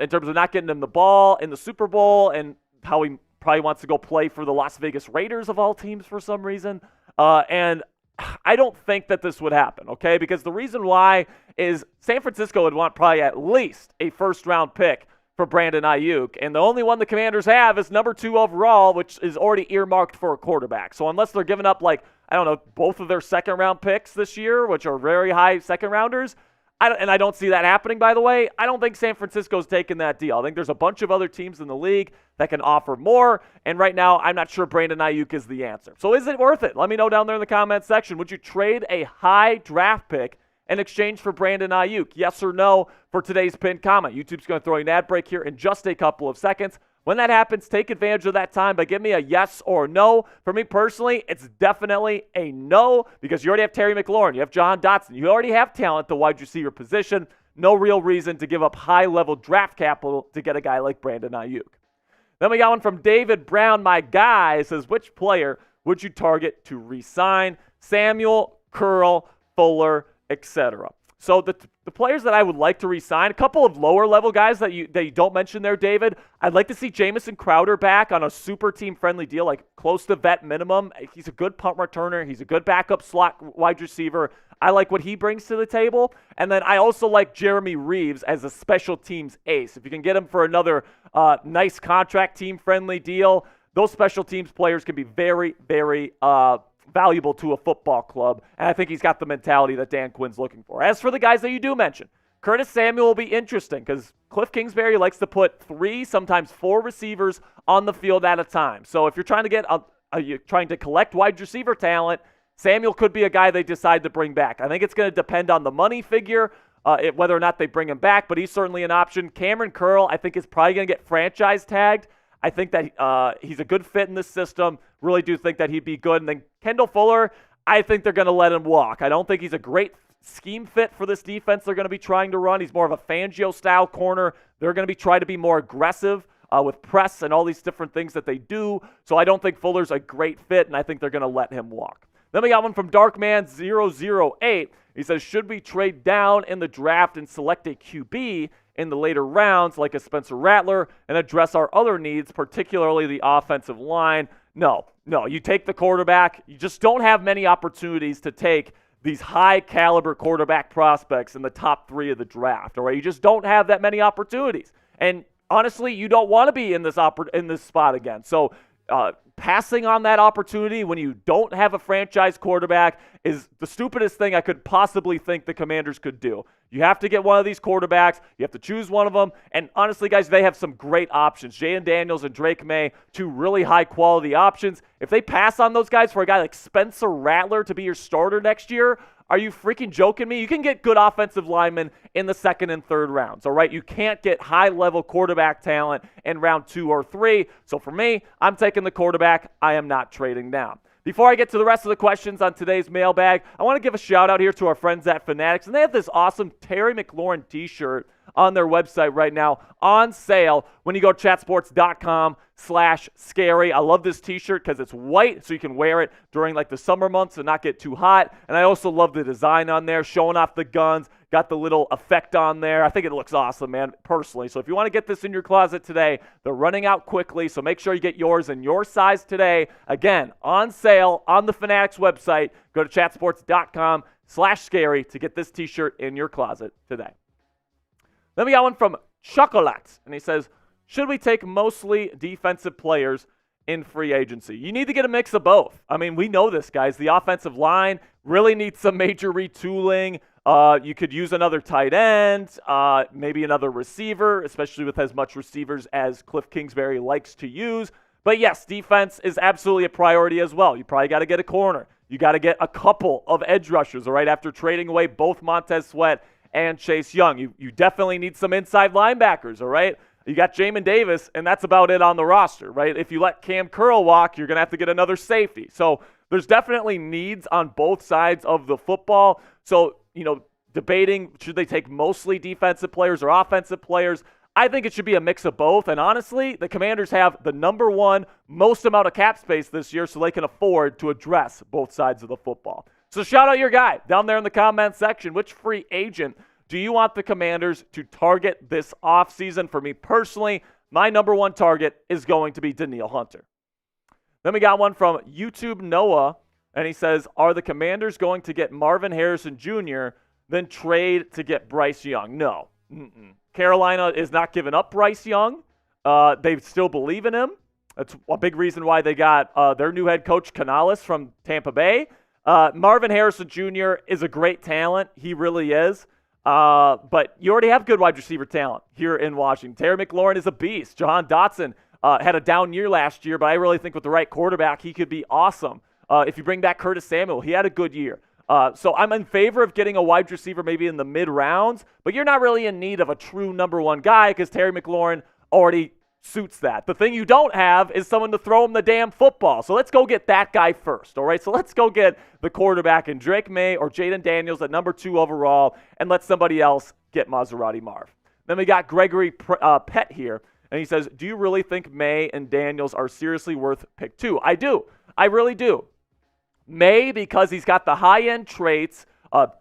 [SPEAKER 1] in terms of not getting him the ball in the Super Bowl and how he probably wants to go play for the Las Vegas Raiders of all teams for some reason. And I don't think that this would happen, okay? Because the reason why is San Francisco would want probably at least a first-round pick for Brandon Ayuk, and the only one the Commanders have is number 2 overall, which is already earmarked for a quarterback. So unless they're giving up, like, I don't know, both of their second-round picks this year, which are very high second-rounders, and I don't see that happening, by the way, I don't think San Francisco's taking that deal. I think there's a bunch of other teams in the league that can offer more, and right now I'm not sure Brandon Ayuk is the answer. So is it worth it? Let me know down there in the comments section. Would you trade a high draft pick in exchange for Brandon Ayuk? Yes or no for today's pinned comment. YouTube's going to throw you an ad break here in just a couple of seconds. When that happens, take advantage of that time by giving me a yes or no. For me personally, it's definitely a no because you already have Terry McLaurin. You have John Dotson. You already have talent at the wide receiver position. No real reason to give up high-level draft capital to get a guy like Brandon Ayuk. Then we got one from David Brown, my guy. It says, which player would you target to re-sign? Samuel, Curl, Fuller, etc. So the players that I would like to re-sign, a couple of lower-level guys that you don't mention there, David. I'd like to see Jamison Crowder back on a super team-friendly deal, like close to vet minimum. He's a good punt returner. He's a good backup slot wide receiver. I like what he brings to the table. And then I also like Jeremy Reeves as a special teams ace. If you can get him for another nice contract team-friendly deal, those special teams players can be very, very valuable to a football club, and I think he's got the mentality that Dan Quinn's looking for. As for the guys that you do mention, Curtis Samuel will be interesting because Cliff Kingsbury likes to put 3, sometimes 4 receivers on the field at a time. So if you're trying to get you're trying to collect wide receiver talent, Samuel could be a guy they decide to bring back. I think it's going to depend on the money figure, whether or not they bring him back, but he's certainly an option. Cameron Curl, I think, is probably going to get franchise tagged. I think that he's a good fit in this system. Really do think that he'd be good. And then Kendall Fuller, I think they're going to let him walk. I don't think he's a great scheme fit for this defense they're going to be trying to run. He's more of a Fangio-style corner. They're going to be trying to be more aggressive with press and all these different things that they do. So I don't think Fuller's a great fit, and I think they're going to let him walk. Then we got one from Darkman008. He says, should we trade down in the draft and select a QB in the later rounds like a Spencer Rattler and address our other needs, particularly the offensive line? No. You take the quarterback. You just don't have many opportunities to take these high-caliber quarterback prospects in the top 3 of the draft, all right? You just don't have that many opportunities. And honestly, you don't want to be in this spot again. So passing on that opportunity when you don't have a franchise quarterback is the stupidest thing I could possibly think the Commanders could do. You have to get one of these quarterbacks. You have to choose one of them. And honestly, guys, they have some great options. Jayden Daniels and Drake Maye, 2 really high-quality options. If they pass on those guys for a guy like Spencer Rattler to be your starter next year, are you freaking joking me? You can get good offensive linemen in the 2nd and 3rd rounds, all right? You can't get high-level quarterback talent in round 2 or 3. So for me, I'm taking the quarterback. I am not trading down. Before I get to the rest of the questions on today's mailbag, I want to give a shout-out here to our friends at Fanatics, and they have this awesome Terry McLaurin t-shirt on their website right now on sale when you go to chatsports.com/scary. I love this t-shirt because it's white, so you can wear it during like the summer months and not get too hot. And I also love the design on there, showing off the guns, got the little effect on there. I think it looks awesome, man, personally. So if you want to get this in your closet today, they're running out quickly, so make sure you get yours in your size today. Again, on sale on the Fanatics website. Go to chatsports.com/scary to get this t-shirt in your closet today. Then we got one from Chocolate, and he says, should we take mostly defensive players in free agency? You need to get a mix of both. I mean, we know this, guys. The offensive line really needs some major retooling. You could use another tight end, maybe another receiver, especially with as much receivers as Cliff Kingsbury likes to use. But yes, defense is absolutely a priority as well. You probably got to get a corner. You got to get a couple of edge rushers, all right, after trading away both Montez Sweat and Chase Young. You definitely need some inside linebackers, all right? You got Jamin Davis, and that's about it on the roster, right? If you let Cam Curl walk, you're going to have to get another safety. So there's definitely needs on both sides of the football. So, debating, should they take mostly defensive players or offensive players? I think it should be a mix of both. And honestly, the Commanders have the number 1 most amount of cap space this year, so they can afford to address both sides of the football. So shout out your guy down there in the comment section. Which free agent do you want the Commanders to target this offseason? For me personally, my number 1 target is going to be Danielle Hunter. Then we got one from YouTube Noah, and he says, are the Commanders going to get Marvin Harrison Jr., then trade to get Bryce Young? No. Carolina is not giving up Bryce Young. They still believe in him. That's a big reason why they got their new head coach, Canales, from Tampa Bay. Marvin Harrison Jr. is a great talent. He really is. But you already have good wide receiver talent here in Washington. Terry McLaurin is a beast. Jahan Dotson had a down year last year, but I really think with the right quarterback, he could be awesome. If you bring back Curtis Samuel, he had a good year. So I'm in favor of getting a wide receiver maybe in the mid-rounds, but you're not really in need of a true number 1 guy because Terry McLaurin already suits that. The thing you don't have is someone to throw him the damn football. So let's go get that guy first, all right? So let's go get the quarterback in Drake Maye or Jayden Daniels at number 2 overall and let somebody else get Maserati Marv. Then we got Gregory Pett here, and he says, do you really think Maye and Daniels are seriously worth pick 2? I do. I really do. Maye, because he's got the high-end traits,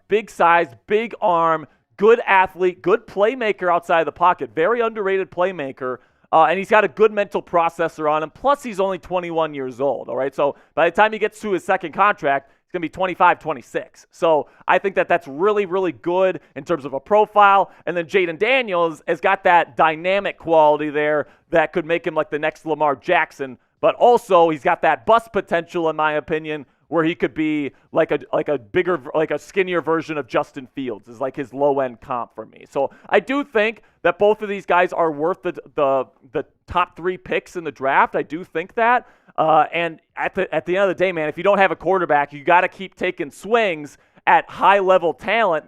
[SPEAKER 1] big size, big arm, good athlete, good playmaker outside of the pocket, very underrated playmaker, and he's got a good mental processor on him. Plus, he's only 21 years old, all right? So by the time he gets to his second contract, he's going to be 25, 26. So I think that that's really, really good in terms of a profile. And then Jayden Daniels has got that dynamic quality there that could make him like the next Lamar Jackson. But also, he's got that bust potential, in my opinion, where he could be like a bigger, like a skinnier version of Justin Fields is like his low-end comp for me. So I do think that both of these guys are worth the top 3 picks in the draft. I do think that. And at the end of the day, man, if you don't have a quarterback, you got to keep taking swings at high-level talent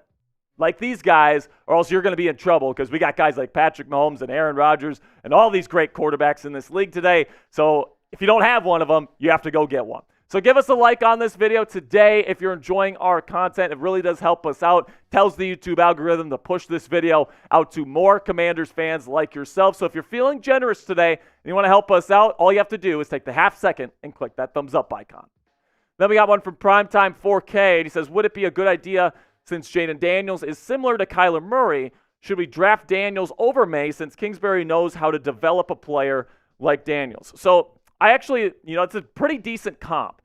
[SPEAKER 1] like these guys, or else you're going to be in trouble because we got guys like Patrick Mahomes and Aaron Rodgers and all these great quarterbacks in this league today. So if you don't have one of them, you have to go get one. So give us a like on this video today if you're enjoying our content. It really does help us out. Tells the YouTube algorithm to push this video out to more Commanders fans like yourself. So if you're feeling generous today and you want to help us out, all you have to do is take the half second and click that thumbs up icon. Then we got one from Primetime 4K, and he says, would it be a good idea, since Jayden Daniels is similar to Kyler Murray, should we draft Daniels over Maye since Kingsbury knows how to develop a player like Daniels? So I actually, it's a pretty decent comp.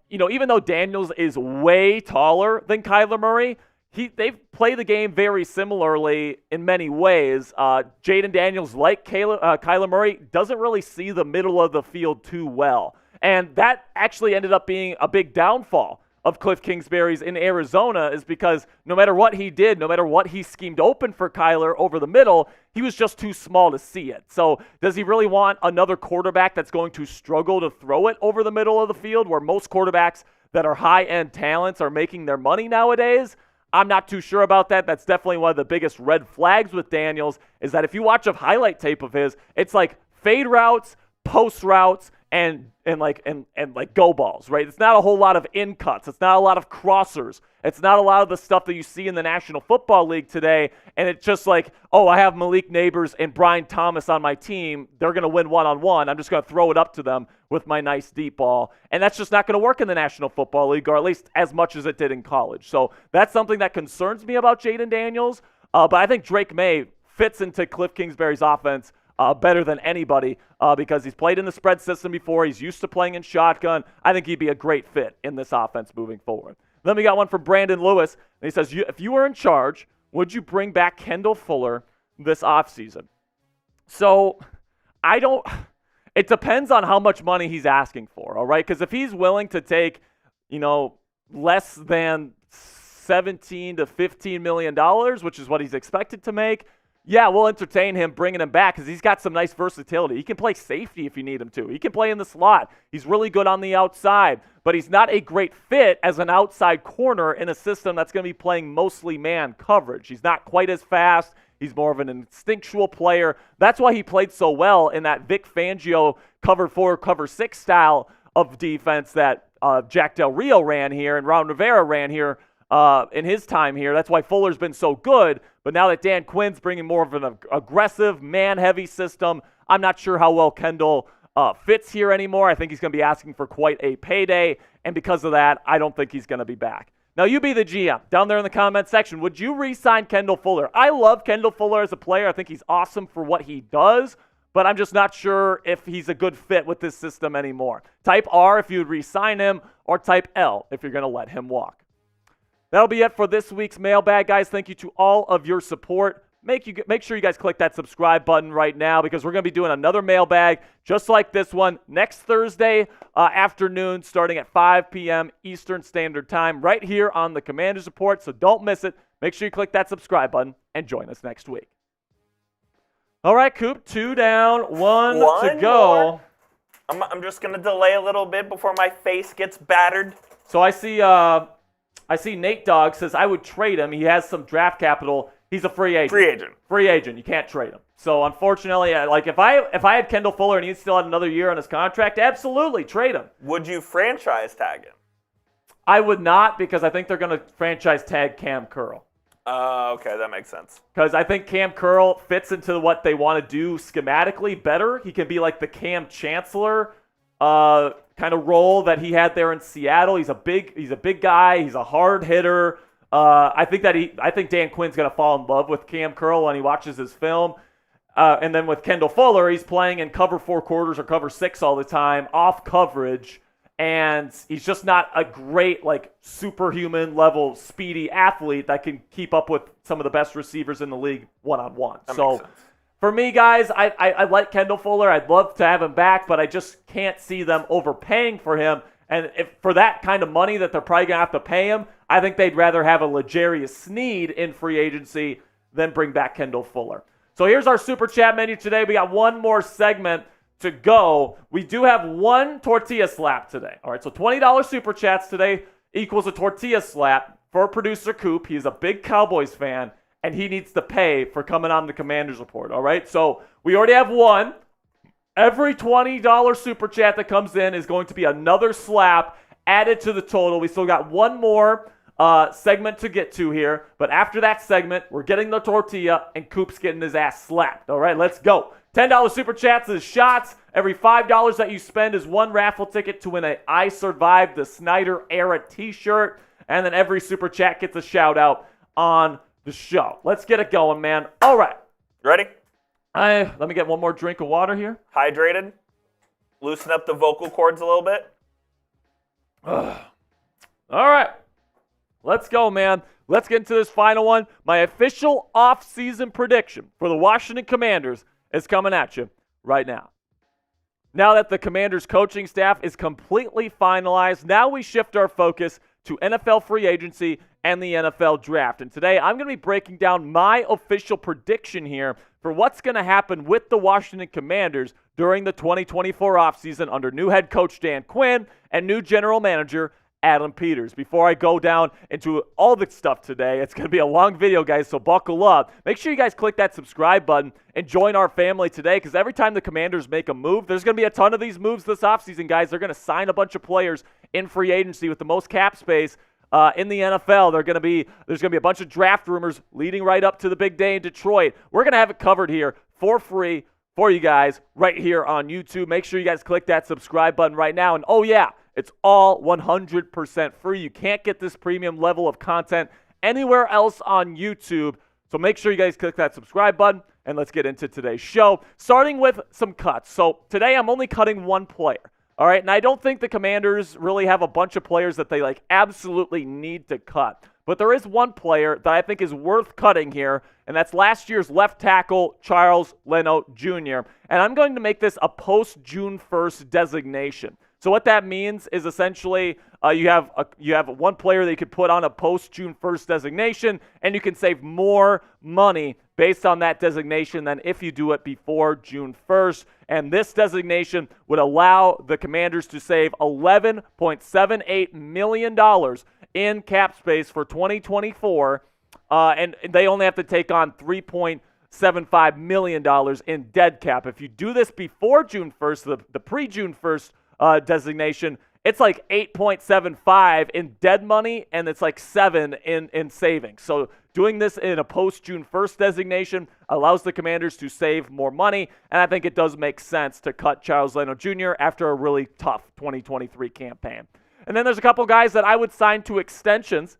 [SPEAKER 1] Even though Daniels is way taller than Kyler Murray, they play the game very similarly in many ways. Jayden Daniels, like Kyler Murray, doesn't really see the middle of the field too well. And that actually ended up being a big downfall of Cliff Kingsbury's in Arizona, is because no matter what he did, no matter what he schemed open for Kyler over the middle, he was just too small to see it. So does he really want another quarterback that's going to struggle to throw it over the middle of the field, where most quarterbacks that are high-end talents are making their money nowadays? I'm not too sure about that. That's definitely one of the biggest red flags with Daniels, is that if you watch a highlight tape of his, it's like fade routes, post routes, and go balls, right? It's not a whole lot of in cuts. It's not a lot of crossers. It's not a lot of the stuff that you see in the National Football League today. And it's just like, oh, I have Malik Neighbors and Brian Thomas on my team. They're going to win one-on-one. I'm just going to throw it up to them with my nice deep ball. And that's just not going to work in the National Football League, or at least as much as it did in college. So that's something that concerns me about Jayden Daniels. But I think Drake Maye fits into Cliff Kingsbury's offense better than anybody because he's played in the spread system before. He's used to playing in shotgun. I think he'd be a great fit in this offense moving forward. Then we got one from Brandon Lewis. And he says, if you were in charge, would you bring back Kendall Fuller this offseason? So it depends on how much money he's asking for, all right? Because if he's willing to take, less than $17 to $15 million, which is what he's expected to make, yeah, we'll entertain him bringing him back because he's got some nice versatility. He can play safety if you need him to. He can play in the slot. He's really good on the outside, but he's not a great fit as an outside corner in a system that's going to be playing mostly man coverage. He's not quite as fast. He's more of an instinctual player. That's why he played so well in that Vic Fangio cover 4, cover 6 style of defense that Jack Del Rio ran here and Ron Rivera ran here in his time here. That's why Fuller's been so good. But now that Dan Quinn's bringing more of an aggressive, man-heavy system, I'm not sure how well Kendall fits here anymore. I think he's going to be asking for quite a payday. And because of that, I don't think he's going to be back. Now, you be the GM. Down there in the comment section, would you re-sign Kendall Fuller? I love Kendall Fuller as a player. I think he's awesome for what he does. But I'm just not sure if he's a good fit with this system anymore. Type R if you would re-sign him, or type L if you're going to let him walk. That'll be it for this week's mailbag, guys. Thank you to all of your support. Make sure you guys click that subscribe button right now because we're going to be doing another mailbag just like this one next Thursday afternoon starting at 5 p.m. Eastern Standard Time right here on the Commanders Report. So don't miss it. Make sure you click that subscribe button and join us next week. All right, Coop, 2 down, 1 to go.
[SPEAKER 2] I'm just going to delay a little bit before my face gets battered.
[SPEAKER 1] So I see Nate Dogg says I would trade him. He has some draft capital. He's a free agent. Free agent. You can't trade him. So unfortunately, if I had Kendall Fuller and he still had another year on his contract, absolutely trade him.
[SPEAKER 2] Would you franchise tag him?
[SPEAKER 1] I would not, because I think they're going to franchise tag Cam Curl.
[SPEAKER 2] Okay, that makes sense.
[SPEAKER 1] Because I think Cam Curl fits into what they want to do schematically better. He can be like the Cam Chancellor kind of role that he had there in Seattle. He's a big guy. He's a hard hitter. I think Dan Quinn's going to fall in love with Cam Curl when he watches his film. And then with Kendall Fuller, he's playing in cover 4 quarters or cover 6 all the time, off coverage. And he's just not a great, superhuman level speedy athlete that can keep up with some of the best receivers in the league one-on-one. So for me, guys, I like Kendall Fuller. I'd love to have him back, but I just can't see them overpaying for him. And if for that kind of money that they're probably going to have to pay him, I think they'd rather have a L'Jarius Sneed in free agency than bring back Kendall Fuller. So here's our Super Chat menu today. We got one more segment to go. We do have one Tortilla Slap today. All right, so $20 Super Chats today equals a Tortilla Slap for producer Coop. He's a big Cowboys fan, and he needs to pay for coming on the Commanders Report. All right, so we already have one. Every $20 Super Chat that comes in is going to be another slap added to the total. We still got one more segment to get to here, but after that segment, we're getting the tortilla, and Coop's getting his ass slapped. All right, let's go. $10 Super Chats is shots. Every $5 that you spend is one raffle ticket to win a I Survived the Snyder Era t-shirt, and then every Super Chat gets a shout-out on the show. Let's get it going, man. All right.
[SPEAKER 2] Ready?
[SPEAKER 1] Let me get one more drink of water here.
[SPEAKER 2] Hydrated. Loosen up the vocal cords a little bit.
[SPEAKER 1] All right. Let's go, man. Let's get into this final one. My official off-season prediction for the Washington Commanders is coming at you right now. Now that the Commanders coaching staff is completely finalized, now we shift our focus to NFL free agency and the NFL draft. And today I'm going to be breaking down my official prediction here for what's going to happen with the Washington Commanders during the 2024 offseason under new head coach Dan Quinn and new general manager Adam Peterson. Before I go down into all the stuff today, it's going to be a long video, guys, so buckle up. Make sure you guys click that subscribe button and join our family today, because every time the Commanders make a move, there's going to be a ton of these moves this offseason, guys. They're going to sign a bunch of players in free agency with the most cap space in the NFL. There's going to be a bunch of draft rumors leading right up to the big day in Detroit. We're going to have it covered here for free for you guys right here on YouTube. Make sure you guys click that subscribe button right now. And oh yeah, it's all 100% free. You can't get this premium level of content anywhere else on YouTube. So make sure you guys click that subscribe button, and let's get into today's show, starting with some cuts. So today I'm only cutting one player. All right, and I don't think the Commanders really have a bunch of players that they absolutely need to cut. But there is one player that I think is worth cutting here, and that's last year's left tackle, Charles Leno Jr. And I'm going to make this a post-June 1st designation. So what that means is essentially you have one player that you could put on a post-June 1st designation, and you can save more money based on that designation than if you do it before June 1st. And this designation would allow the Commanders to save $11.78 million in cap space for 2024, and they only have to take on $3.75 million in dead cap. If you do this before June 1st, the pre-June 1st designation, it's like 8.75 in dead money, and it's like 7 in savings. So doing this in a post-June 1st designation allows the Commanders to save more money, and I think it does make sense to cut Charles Leno Jr. after a really tough 2023 campaign. And then there's a couple guys that I would sign to extensions.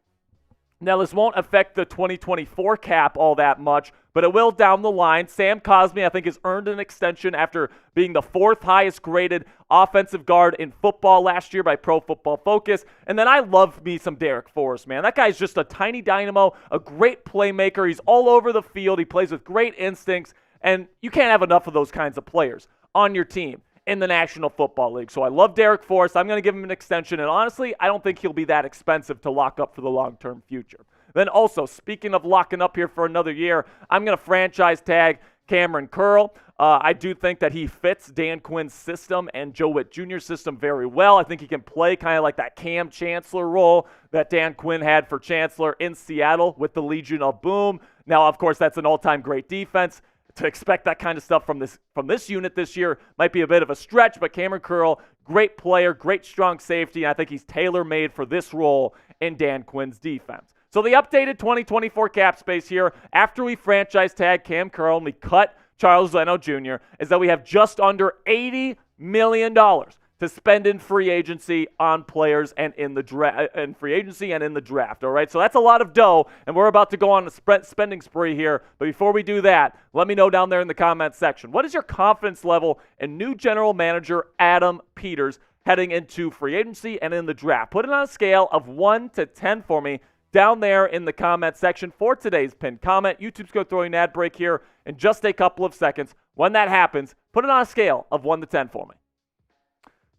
[SPEAKER 1] Now, this won't affect the 2024 cap all that much, but it will down the line. Sam Cosmi, I think, has earned an extension after being the 4th highest graded offensive guard in football last year by Pro Football Focus. And then I love me some Derek Forrest, man. That guy's just a tiny dynamo, a great playmaker. He's all over the field. He plays with great instincts, and you can't have enough of those kinds of players on your team in the National Football League. So I love Derek Forrest. I'm going to give him an extension, and honestly, I don't think he'll be that expensive to lock up for the long-term future. Then also, speaking of locking up here for another year, I'm going to franchise tag Cameron Curl. I do think that he fits Dan Quinn's system and Joe Witt Jr.'s system very well. I think he can play kind of like that Cam Chancellor role that Dan Quinn had for Chancellor in Seattle with the Legion of Boom. Now, of course, that's an all-time great defense. To expect that kind of stuff from this unit this year might be a bit of a stretch, but Cameron Curl, great player, great strong safety, and I think he's tailor-made for this role in Dan Quinn's defense. So the updated 2024 cap space here, after we franchise tag Cam Curl and we cut Charles Leno Jr., is that we have just under $80 million to spend in free agency on players and in the draft, all right? So that's a lot of dough, and we're about to go on a spending spree here. But before we do that, let me know down there in the comments section, what is your confidence level in new general manager Adam Peterson heading into free agency and in the draft? Put it on a scale of 1 to 10 for me down there in the comment section for today's pinned comment. YouTube's going to throw you an ad break here in just a couple of seconds. When that happens, put it on a scale of 1 to 10 for me.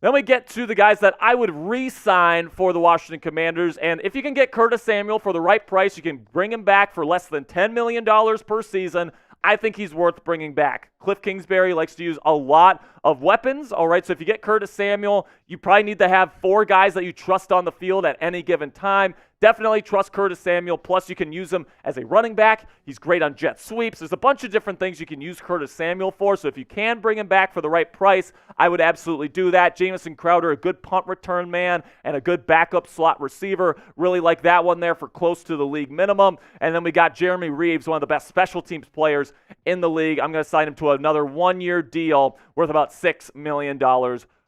[SPEAKER 1] Then we get to the guys that I would re-sign for the Washington Commanders. And if you can get Curtis Samuel for the right price, you can bring him back for less than $10 million per season. I think he's worth bringing back Cliff Kingsbury likes to use a lot of weapons, all right? So if you get Curtis Samuel, you probably need to have 4 guys that you trust on the field at any given time. Definitely trust Curtis Samuel, plus you can use him as a running back. He's great on jet sweeps. There's a bunch of different things you can use Curtis Samuel for, so if you can bring him back for the right price, I would absolutely do that. Jamison Crowder, a good punt return man and a good backup slot receiver. Really like that one there for close to the league minimum. And then we got Jeremy Reeves, one of the best special teams players in the league. I'm going to sign him to another 1-year deal worth about $6 million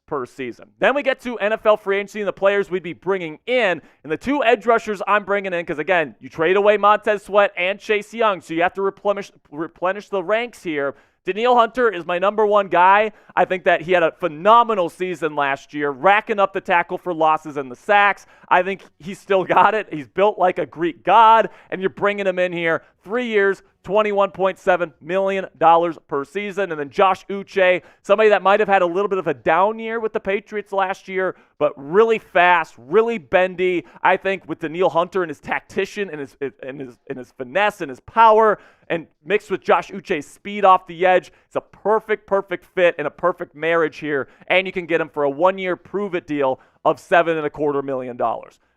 [SPEAKER 1] per season. Then we get to NFL free agency and the players we'd be bringing in. And the 2 edge rushers I'm bringing in, because again, you trade away Montez Sweat and Chase Young, so you have to replenish the ranks here. Danielle Hunter is my number 1 guy. I think that he had a phenomenal season last year, racking up the tackle for losses and the sacks. I think he's still got it. He's built like a Greek god, and you're bringing him in here. 3 years, $21.7 million per season. And then Josh Uche, somebody that might have had a little bit of a down year with the Patriots last year, but really fast, really bendy. I think with Danielle Hunter and his tactician and his finesse and his power, and mixed with Josh Uche's speed off the edge, it's a perfect fit and a perfect marriage here. And you can get him for a 1-year prove-it deal of $7.25 million.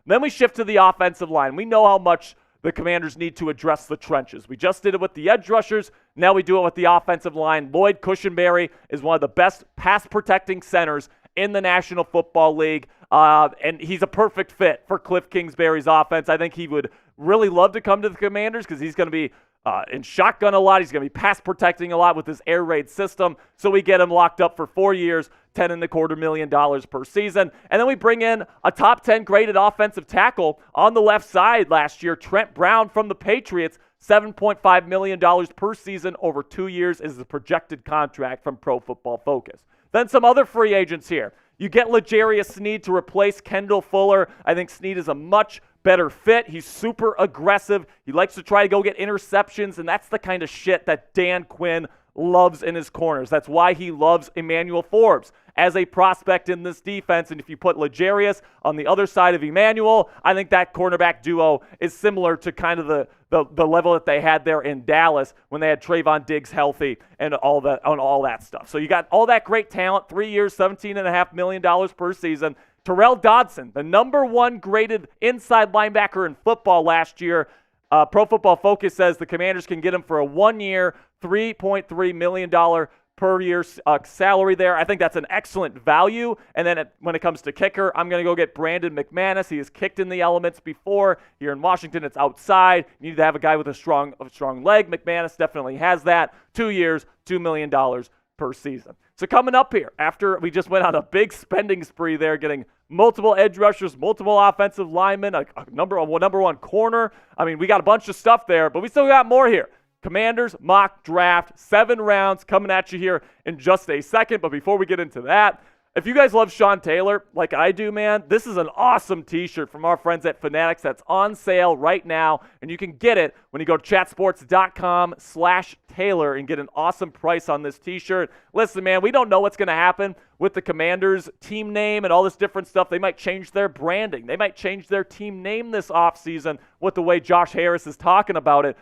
[SPEAKER 1] Then we shift to the offensive line. We know how much the Commanders need to address the trenches. We just did it with the edge rushers. Now we do it with the offensive line. Lloyd Cushenberry is one of the best pass-protecting centers in the National Football League, and he's a perfect fit for Cliff Kingsbury's offense. I think he would really love to come to the Commanders because he's going to be in shotgun a lot. He's going to be pass protecting a lot with his air raid system. So we get him locked up for 4 years, $10.25 million per season. And then we bring in a top 10 graded offensive tackle on the left side last year, Trent Brown from the Patriots. $7.5 million per season over 2 years is the projected contract from Pro Football Focus. Then some other free agents here. You get L'Jarius Sneed to replace Kendall Fuller. I think Sneed is a much better fit. He's super aggressive. He likes to try to go get interceptions, and that's the kind of shit that Dan Quinn loves in his corners. That's why he loves Emmanuel Forbes as a prospect in this defense. And if you put L'Jarius on the other side of Emmanuel, I think that cornerback duo is similar to kind of the level that they had there in Dallas when they had Trayvon Diggs healthy and all that stuff. So you got all that great talent, 3 years, $17.5 million per season. Terrell Dodson, the number 1 graded inside linebacker in football last year. Pro Football Focus says the Commanders can get him for a 1-year, $3.3 million per year salary there. I think that's an excellent value. And then when it comes to kicker, I'm going to go get Brandon McManus. He has kicked in the elements before. Here in Washington, it's outside. You need to have a guy with a strong leg. McManus definitely has that. 2 years, $2 million per season. So coming up here, after we just went on a big spending spree there, getting multiple edge rushers, multiple offensive linemen, a number 1 corner. I mean, we got a bunch of stuff there, but we still got more here. Commanders mock draft, 7 rounds coming at you here in just a second. But before we get into that, if you guys love Sean Taylor like I do, man, this is an awesome t-shirt from our friends at Fanatics that's on sale right now. And you can get it when you go to chatsports.com/Taylor and get an awesome price on this t-shirt. Listen, man, we don't know what's going to happen with the Commanders team name and all this different stuff. They might change their branding. They might change their team name this offseason with the way Josh Harris is talking about it.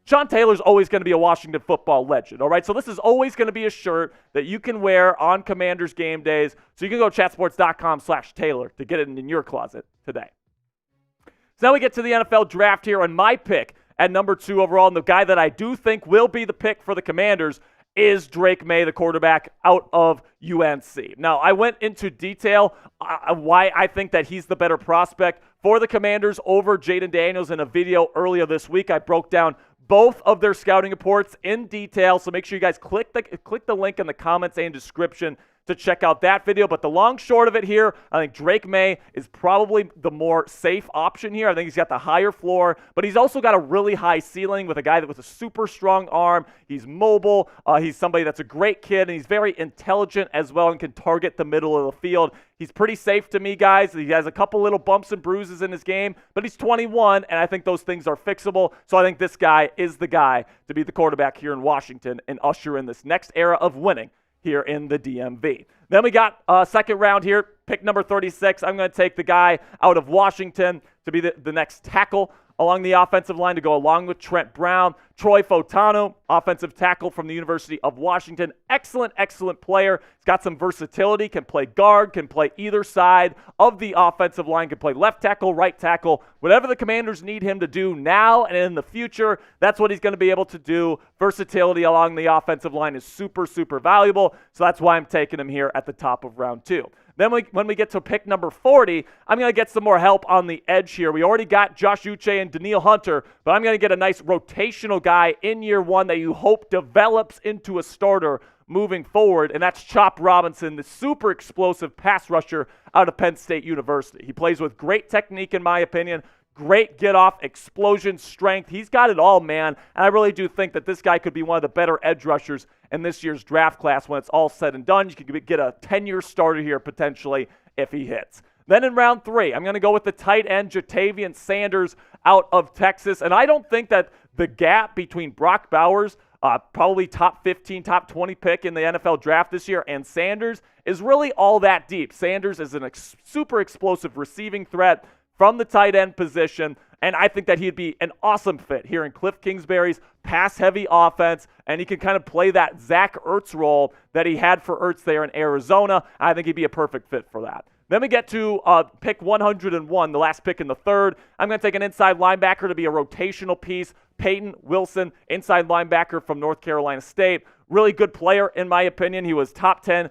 [SPEAKER 1] Sean Taylor's always going to be a Washington football legend, all right? So this is always going to be a shirt that you can wear on Commanders game days. So you can go to chatsports.com/Taylor to get it in your closet today. So now we get to the NFL draft here, and my pick at number 2 overall, and the guy that I do think will be the pick for the Commanders is Drake Maye, the quarterback out of UNC. Now, I went into detail why I think that he's the better prospect for the Commanders over Jayden Daniels in a video earlier this week. I broke down both of their scouting reports in detail, so make sure you guys click the link in the comments and description to check out that video. But the long short of it here, I think Drake Maye is probably the more safe option here. I think he's got the higher floor, but he's also got a really high ceiling with a guy that with a super strong arm. He's mobile. He's somebody that's a great kid, and he's very intelligent as well and can target the middle of the field. He's pretty safe to me, guys. He has a couple little bumps and bruises in his game, but he's 21, and I think those things are fixable. So I think this guy is the guy to be the quarterback here in Washington and usher in this next era of winning here in the DMV. Then we got a second round here, pick number 36. I'm going to take the guy out of Washington to be the next tackle along the offensive line to go along with Trent Brown. Troy Fautanu, offensive tackle from the University of Washington. Excellent, excellent player. He's got some versatility, can play guard, can play either side of the offensive line, can play left tackle, right tackle, whatever the Commanders need him to do now and in the future, that's what he's going to be able to do. Versatility along the offensive line is super, super valuable, so that's why I'm taking him here at the top of round 2. Then when we get to pick number 40, I'm going to get some more help on the edge here. We already got Josh Uche and Daniil Hunter, but I'm going to get a nice rotational guy in year 1 that you hope develops into a starter moving forward, and that's Chop Robinson, the super explosive pass rusher out of Penn State University. He plays with great technique, in my opinion. Great get-off, explosion, strength. He's got it all, man. And I really do think that this guy could be one of the better edge rushers in this year's draft class when it's all said and done. You could get a 10-year starter here potentially if he hits. Then in round 3, I'm going to go with the tight end Jatavian Sanders out of Texas. And I don't think that the gap between Brock Bowers, probably top 15, top 20 pick in the NFL draft this year, and Sanders is really all that deep. Sanders is a super explosive receiving threat from the tight end position, and I think that he'd be an awesome fit here in Cliff Kingsbury's pass-heavy offense, and he can kind of play that Zach Ertz role that he had for Ertz there in Arizona. I think he'd be a perfect fit for that. Then we get to pick 101, the last pick in the 3rd. I'm going to take an inside linebacker to be a rotational piece. Peyton Wilson, inside linebacker from North Carolina State. Really good player, in my opinion. He was top 10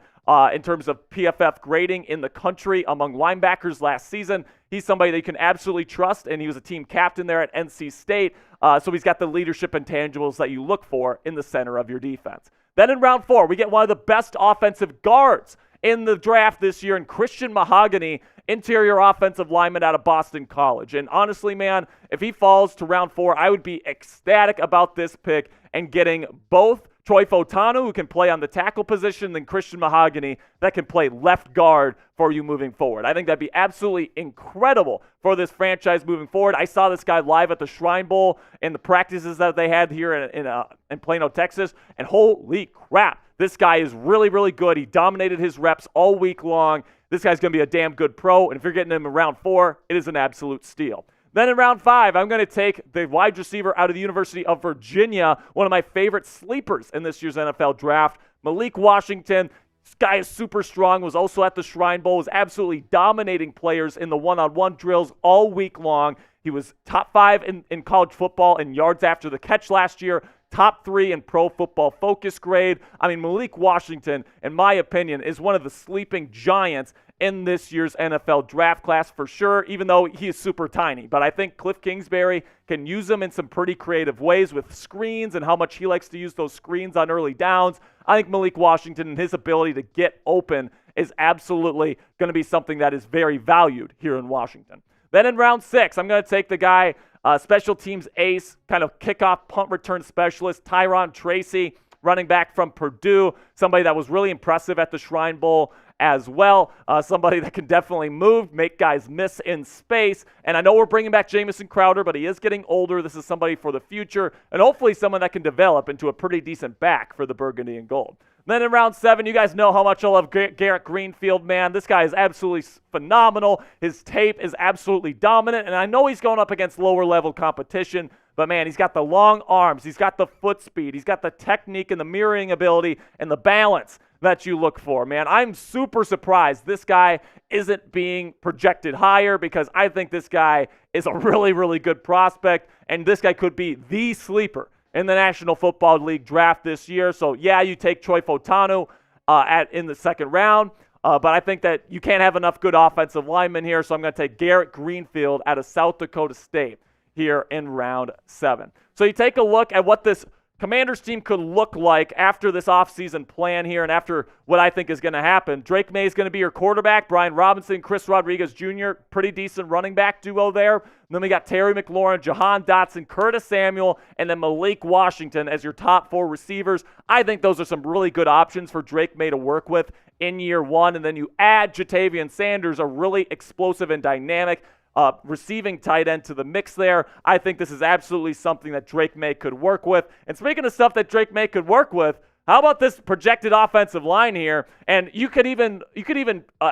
[SPEAKER 1] in terms of PFF grading in the country among linebackers last season. He's somebody that you can absolutely trust, and he was a team captain there at NC State, so he's got the leadership intangibles that you look for in the center of your defense. Then in round 4, we get one of the best offensive guards in the draft this year in Christian Mahogany, interior offensive lineman out of Boston College. And honestly, man, if he falls to round 4, I would be ecstatic about this pick and getting both Troy Fautanu, who can play on the tackle position, and Christian Mahogany that can play left guard for you moving forward. I think that'd be absolutely incredible for this franchise moving forward. I saw this guy live at the Shrine Bowl in the practices that they had here in Plano, Texas, and holy crap, this guy is really, really good. He dominated his reps all week long. This guy's going to be a damn good pro, and if you're getting him in round 4, it is an absolute steal. Then in round 5, I'm going to take the wide receiver out of the University of Virginia, one of my favorite sleepers in this year's NFL draft, Malik Washington. This guy is super strong, was also at the Shrine Bowl, was absolutely dominating players in the one-on-one drills all week long. He was top 5 in college football in yards after the catch last year, top 3 in Pro Football Focus grade. I mean, Malik Washington, in my opinion, is one of the sleeping giants in this year's NFL draft class for sure, even though he is super tiny. But I think Cliff Kingsbury can use him in some pretty creative ways with screens and how much he likes to use those screens on early downs. I think Malik Washington and his ability to get open is absolutely going to be something that is very valued here in Washington. Then in round 6, I'm going to take the guy, special teams ace, kind of kickoff punt return specialist, Tyron Tracy, running back from Purdue, somebody that was really impressive at the Shrine Bowl as well, somebody that can definitely move, make guys miss in space. And I know we're bringing back Jamison Crowder, but he is getting older. This is somebody for the future, and hopefully someone that can develop into a pretty decent back for the Burgundy and Gold. Then in round 7, you guys know how much I love Garrett Greenfield, man. This guy is absolutely phenomenal. His tape is absolutely dominant, and I know he's going up against lower-level competition, but, man, he's got the long arms. He's got the foot speed. He's got the technique and the mirroring ability and the balance that you look for, man. I'm super surprised this guy isn't being projected higher because I think this guy is a really, really good prospect, and this guy could be the sleeper in the National Football League draft this year. So, yeah, you take Troy Fautanu in the 2nd round, but I think that you can't have enough good offensive linemen here, so I'm going to take Garrett Greenfield out of South Dakota State here in round 7. So you take a look at what this Commanders team could look like after this offseason plan here and after what I think is going to happen. Drake Maye is going to be your quarterback. Brian Robinson, Chris Rodriguez Jr., pretty decent running back duo there. And then we got Terry McLaurin, Jahan Dotson, Curtis Samuel, and then Malik Washington as your top 4 receivers. I think those are some really good options for Drake Maye to work with in year 1. And then you add Jatavian Sanders, a really explosive and dynamic receiving tight end to the mix there. I think this is absolutely something that Drake Maye could work with. And speaking of stuff that Drake Maye could work with, how about this projected offensive line here? And you could even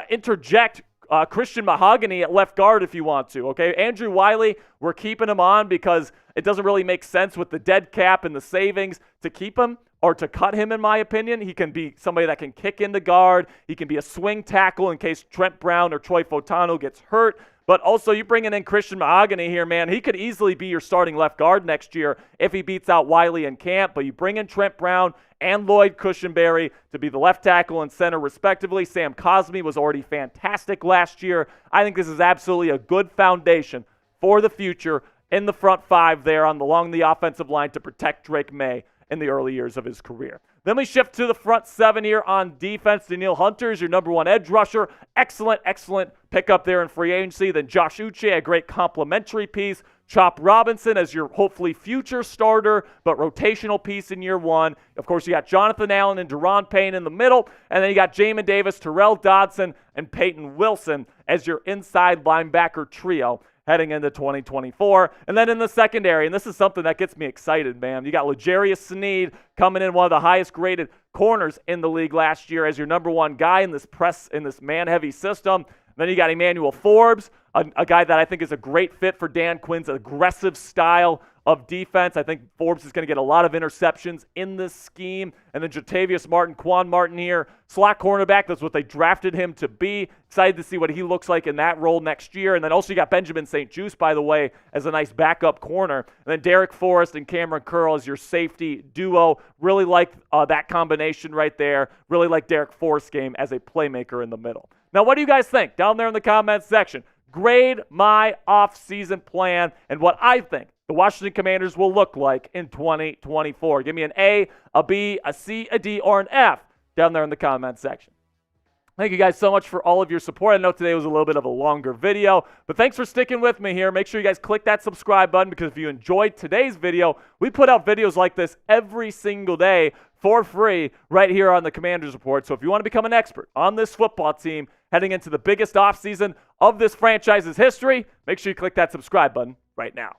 [SPEAKER 1] interject Christian Mahogany at left guard if you want to, okay? Andrew Wiley, we're keeping him on because it doesn't really make sense with the dead cap and the savings to keep him or to cut him, in my opinion. He can be somebody that can kick into guard. He can be a swing tackle in case Trent Brown or Troy Fotano gets hurt. But also, you bringing in Christian Mahogany here, man, he could easily be your starting left guard next year if he beats out Wiley in camp. But you bring in Trent Brown and Lloyd Cushenberry to be the left tackle and center respectively. Sam Cosmi was already fantastic last year. I think this is absolutely a good foundation for the future in the front five there along the offensive line to protect Drake Maye in the early years of his career. Then we shift to the front seven here on defense. Danielle Hunter is your number one edge rusher. Excellent pickup there in free agency. Then Josh Uche, a great complementary piece. Chop Robinson as your hopefully future starter, but rotational piece in year one. Of course, you got Jonathan Allen and Deron Payne in the middle. And then you got Jamin Davis, Terrell Dodson, and Peyton Wilson as your inside linebacker trio heading into 2024. And then in the secondary, and this is something that gets me excited, man. You got L'Jarius Sneed coming in, one of the highest graded corners in the league last year as your number one guy in this man-heavy system. Then you got Emmanuel Forbes, a guy that I think is a great fit for Dan Quinn's aggressive style of defense. I think Forbes is going to get a lot of interceptions in this scheme. And then Jatavius Martin, Quan Martin here, slot cornerback. That's what they drafted him to be. Excited to see what he looks like in that role next year. And then also you got Benjamin St. Juste, by the way, as a nice backup corner. And then Derek Forrest and Cameron Curl as your safety duo. Really like that combination right there. Really like Derek Forrest's game as a playmaker in the middle. Now, what do you guys think? Down there in the comments section. Grade my off-season plan and what I think the Washington Commanders will look like in 2024. Give me an A, a B, a C, a D, or an F down there in the comments section. Thank you guys so much for all of your support. I know today was a little bit of a longer video, but thanks for sticking with me here. Make sure you guys click that subscribe button because if you enjoyed today's video, we put out videos like this every single day for free right here on the Commanders Report. So if you want to become an expert on this football team heading into the biggest offseason of this franchise's history, make sure you click that subscribe button right now.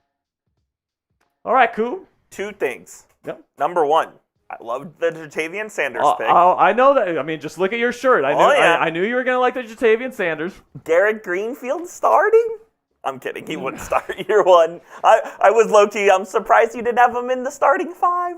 [SPEAKER 1] All right, cool.
[SPEAKER 2] Two things.
[SPEAKER 1] Yep.
[SPEAKER 2] Number one, I loved the Jatavian Sanders pick.
[SPEAKER 1] I know that. I mean, just look at your shirt. I knew you were going to like the Jatavian Sanders.
[SPEAKER 2] Garrett Greenfield starting? I'm kidding. He wouldn't start year one. I was low-key. I'm surprised you didn't have him in the starting five.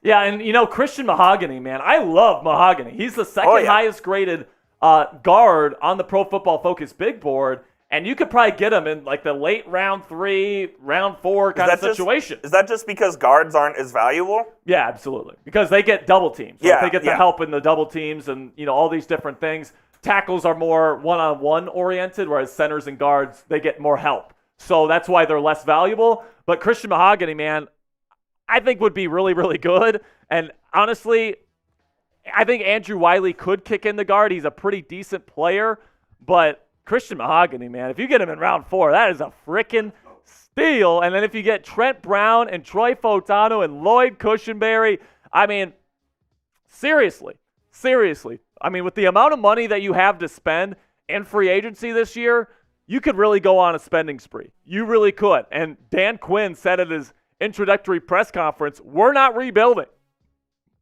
[SPEAKER 1] Yeah, and, Christian Mahogany, man. I love Mahogany. He's the second highest graded guard on the Pro Football Focus big board. And you could probably get him in like the late round 3, round 4 kind of situation.
[SPEAKER 2] Is that just because guards aren't as valuable?
[SPEAKER 1] Yeah, absolutely. Because they get double teams. Right?
[SPEAKER 2] Yeah,
[SPEAKER 1] they get the help in the double teams and all these different things. Tackles are more one-on-one oriented, whereas centers and guards, they get more help. So that's why they're less valuable. But Christian Mahogany, man, I think would be really, really good. And honestly, I think Andrew Wiley could kick in the guard. He's a pretty decent player, but Christian Mahogany, man, if you get him in round 4, that is a freaking steal. And then if you get Trent Brown and Troy Fotano and Lloyd Cushenberry, I mean, seriously. I mean, with the amount of money that you have to spend in free agency this year, you could really go on a spending spree. You really could. And Dan Quinn said at his introductory press conference, we're not rebuilding.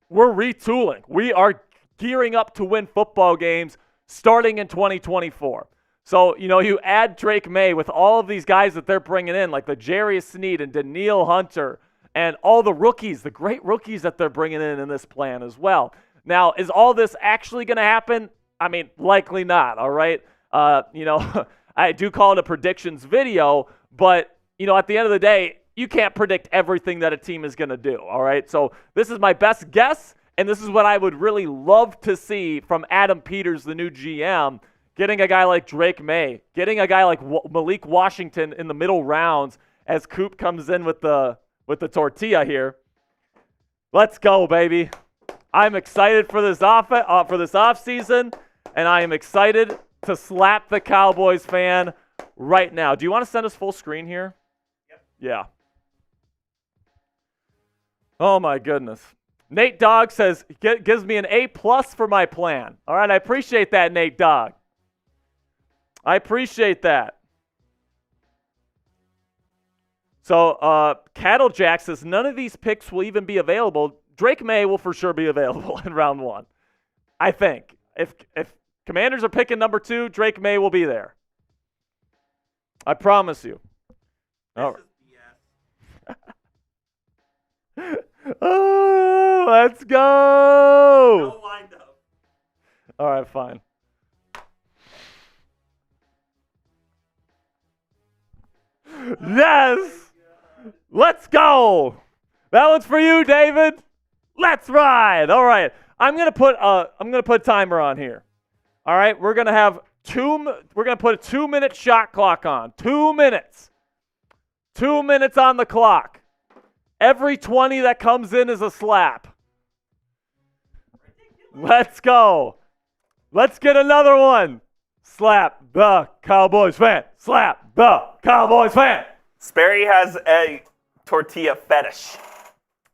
[SPEAKER 1] We're retooling. We are gearing up to win football games starting in 2024. So, you add Drake Maye with all of these guys that they're bringing in, like the L'Jarius Sneed and Danielle Hunter and all the rookies, the great rookies that they're bringing in this plan as well. Now, is all this actually going to happen? I mean, likely not, all right? I do call it a predictions video, but, at the end of the day, you can't predict everything that a team is going to do, all right? So this is my best guess, and this is what I would really love to see from Adam Peterson, the new GM, getting a guy like Drake Maye, getting a guy like Malik Washington in the middle rounds as Coop comes in with the tortilla here. Let's go, baby. I'm excited for this offseason, and I am excited to slap the Cowboys fan right now. Do you want to send us full screen here? Yep. Yeah. Oh, my goodness. Nate Dogg says, gives me an A+ for my plan. All right, I appreciate that, Nate Dogg. I appreciate that. So, Cattle Jack says, none of these picks will even be available. Drake Maye will for sure be available in round 1. I think. If Commanders are picking number 2. Drake Maye will be there. I promise you. All right. Oh, let's go.
[SPEAKER 2] No lined up.
[SPEAKER 1] All right, fine. Yes. Let's go. That one's for you, David. Let's ride. All right. I'm gonna put a timer on here. All right. We're gonna put a 2-minute shot clock on. 2 minutes. 2 minutes on the clock. Every 20 that comes in is a slap. Let's go. Let's get another one. Slap the Cowboys fan. Slap the Cowboys fan.
[SPEAKER 2] Sperry has a tortilla fetish.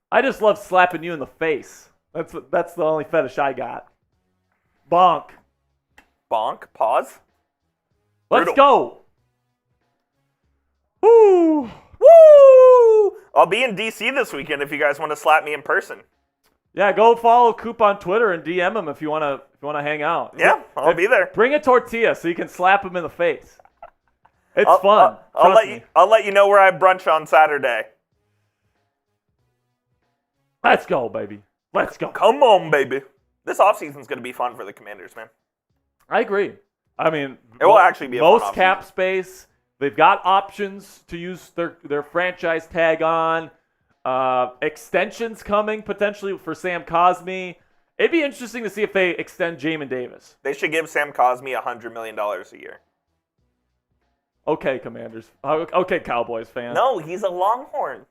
[SPEAKER 1] I just love slapping you in the face. That's the only fetish I got. Bonk.
[SPEAKER 2] Bonk. Pause.
[SPEAKER 1] Let's
[SPEAKER 2] Brutal.
[SPEAKER 1] go. Woo.
[SPEAKER 2] Woo! I'll be in DC this weekend if you guys want to slap me in person.
[SPEAKER 1] Yeah, go follow Coop on Twitter and DM him if you wanna hang out.
[SPEAKER 2] Yeah, I'll be there.
[SPEAKER 1] Bring a tortilla so you can slap him in the face. It's fun.
[SPEAKER 2] I'll let you know where I brunch on Saturday.
[SPEAKER 1] Let's go, baby. Let's go.
[SPEAKER 2] Come on, baby. This offseason's going to be fun for the Commanders, man.
[SPEAKER 1] I agree. I mean,
[SPEAKER 2] It will actually be a
[SPEAKER 1] most
[SPEAKER 2] fun
[SPEAKER 1] cap
[SPEAKER 2] offseason.
[SPEAKER 1] space. They've got options to use their franchise tag on. Extensions coming potentially for Sam Cosmi. It'd be interesting to see if they extend Jamin Davis.
[SPEAKER 2] They should give Sam Cosmi $100 million a year.
[SPEAKER 1] Okay, Commanders. Okay, Cowboys fan.
[SPEAKER 2] No, he's a Longhorn.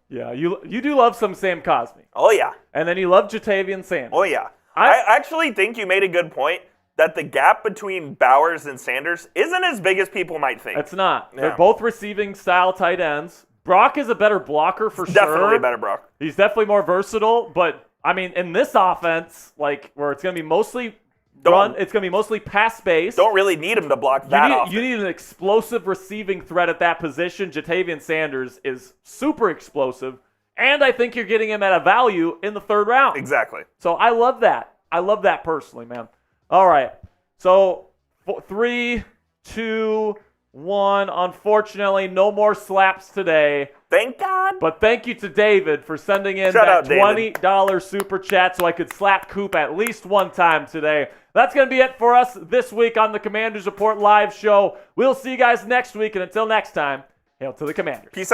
[SPEAKER 1] Yeah, you do love some Sam Cosmi.
[SPEAKER 2] Oh, yeah.
[SPEAKER 1] And then you love Jatavian Sanders.
[SPEAKER 2] Oh, yeah. I actually think you made a good point that the gap between Bowers and Sanders isn't as big as people might think.
[SPEAKER 1] It's not.
[SPEAKER 2] Yeah.
[SPEAKER 1] They're both receiving style tight ends. Brock is a better blocker for sure.
[SPEAKER 2] Definitely better, Brock.
[SPEAKER 1] He's definitely more versatile, but I mean, in this offense, like where it's going to be mostly it's going to be mostly pass-based.
[SPEAKER 2] Don't really need him to block that often.
[SPEAKER 1] You need an explosive receiving threat at that position. Jatavian Sanders is super explosive, and I think you're getting him at a value in the 3rd round.
[SPEAKER 2] Exactly.
[SPEAKER 1] So I love that. I love that personally, man. All right. So 3, 2, 1. Unfortunately, no more slaps today.
[SPEAKER 2] Thank God.
[SPEAKER 1] But thank you to David for sending in
[SPEAKER 2] Shout
[SPEAKER 1] that
[SPEAKER 2] out, David.
[SPEAKER 1] $20 super chat so I could slap Coop at least one time today. That's going to be it for us this week on the Commanders Report live show. We'll see you guys next week, and until next time, hail to the Commanders.
[SPEAKER 2] Peace out.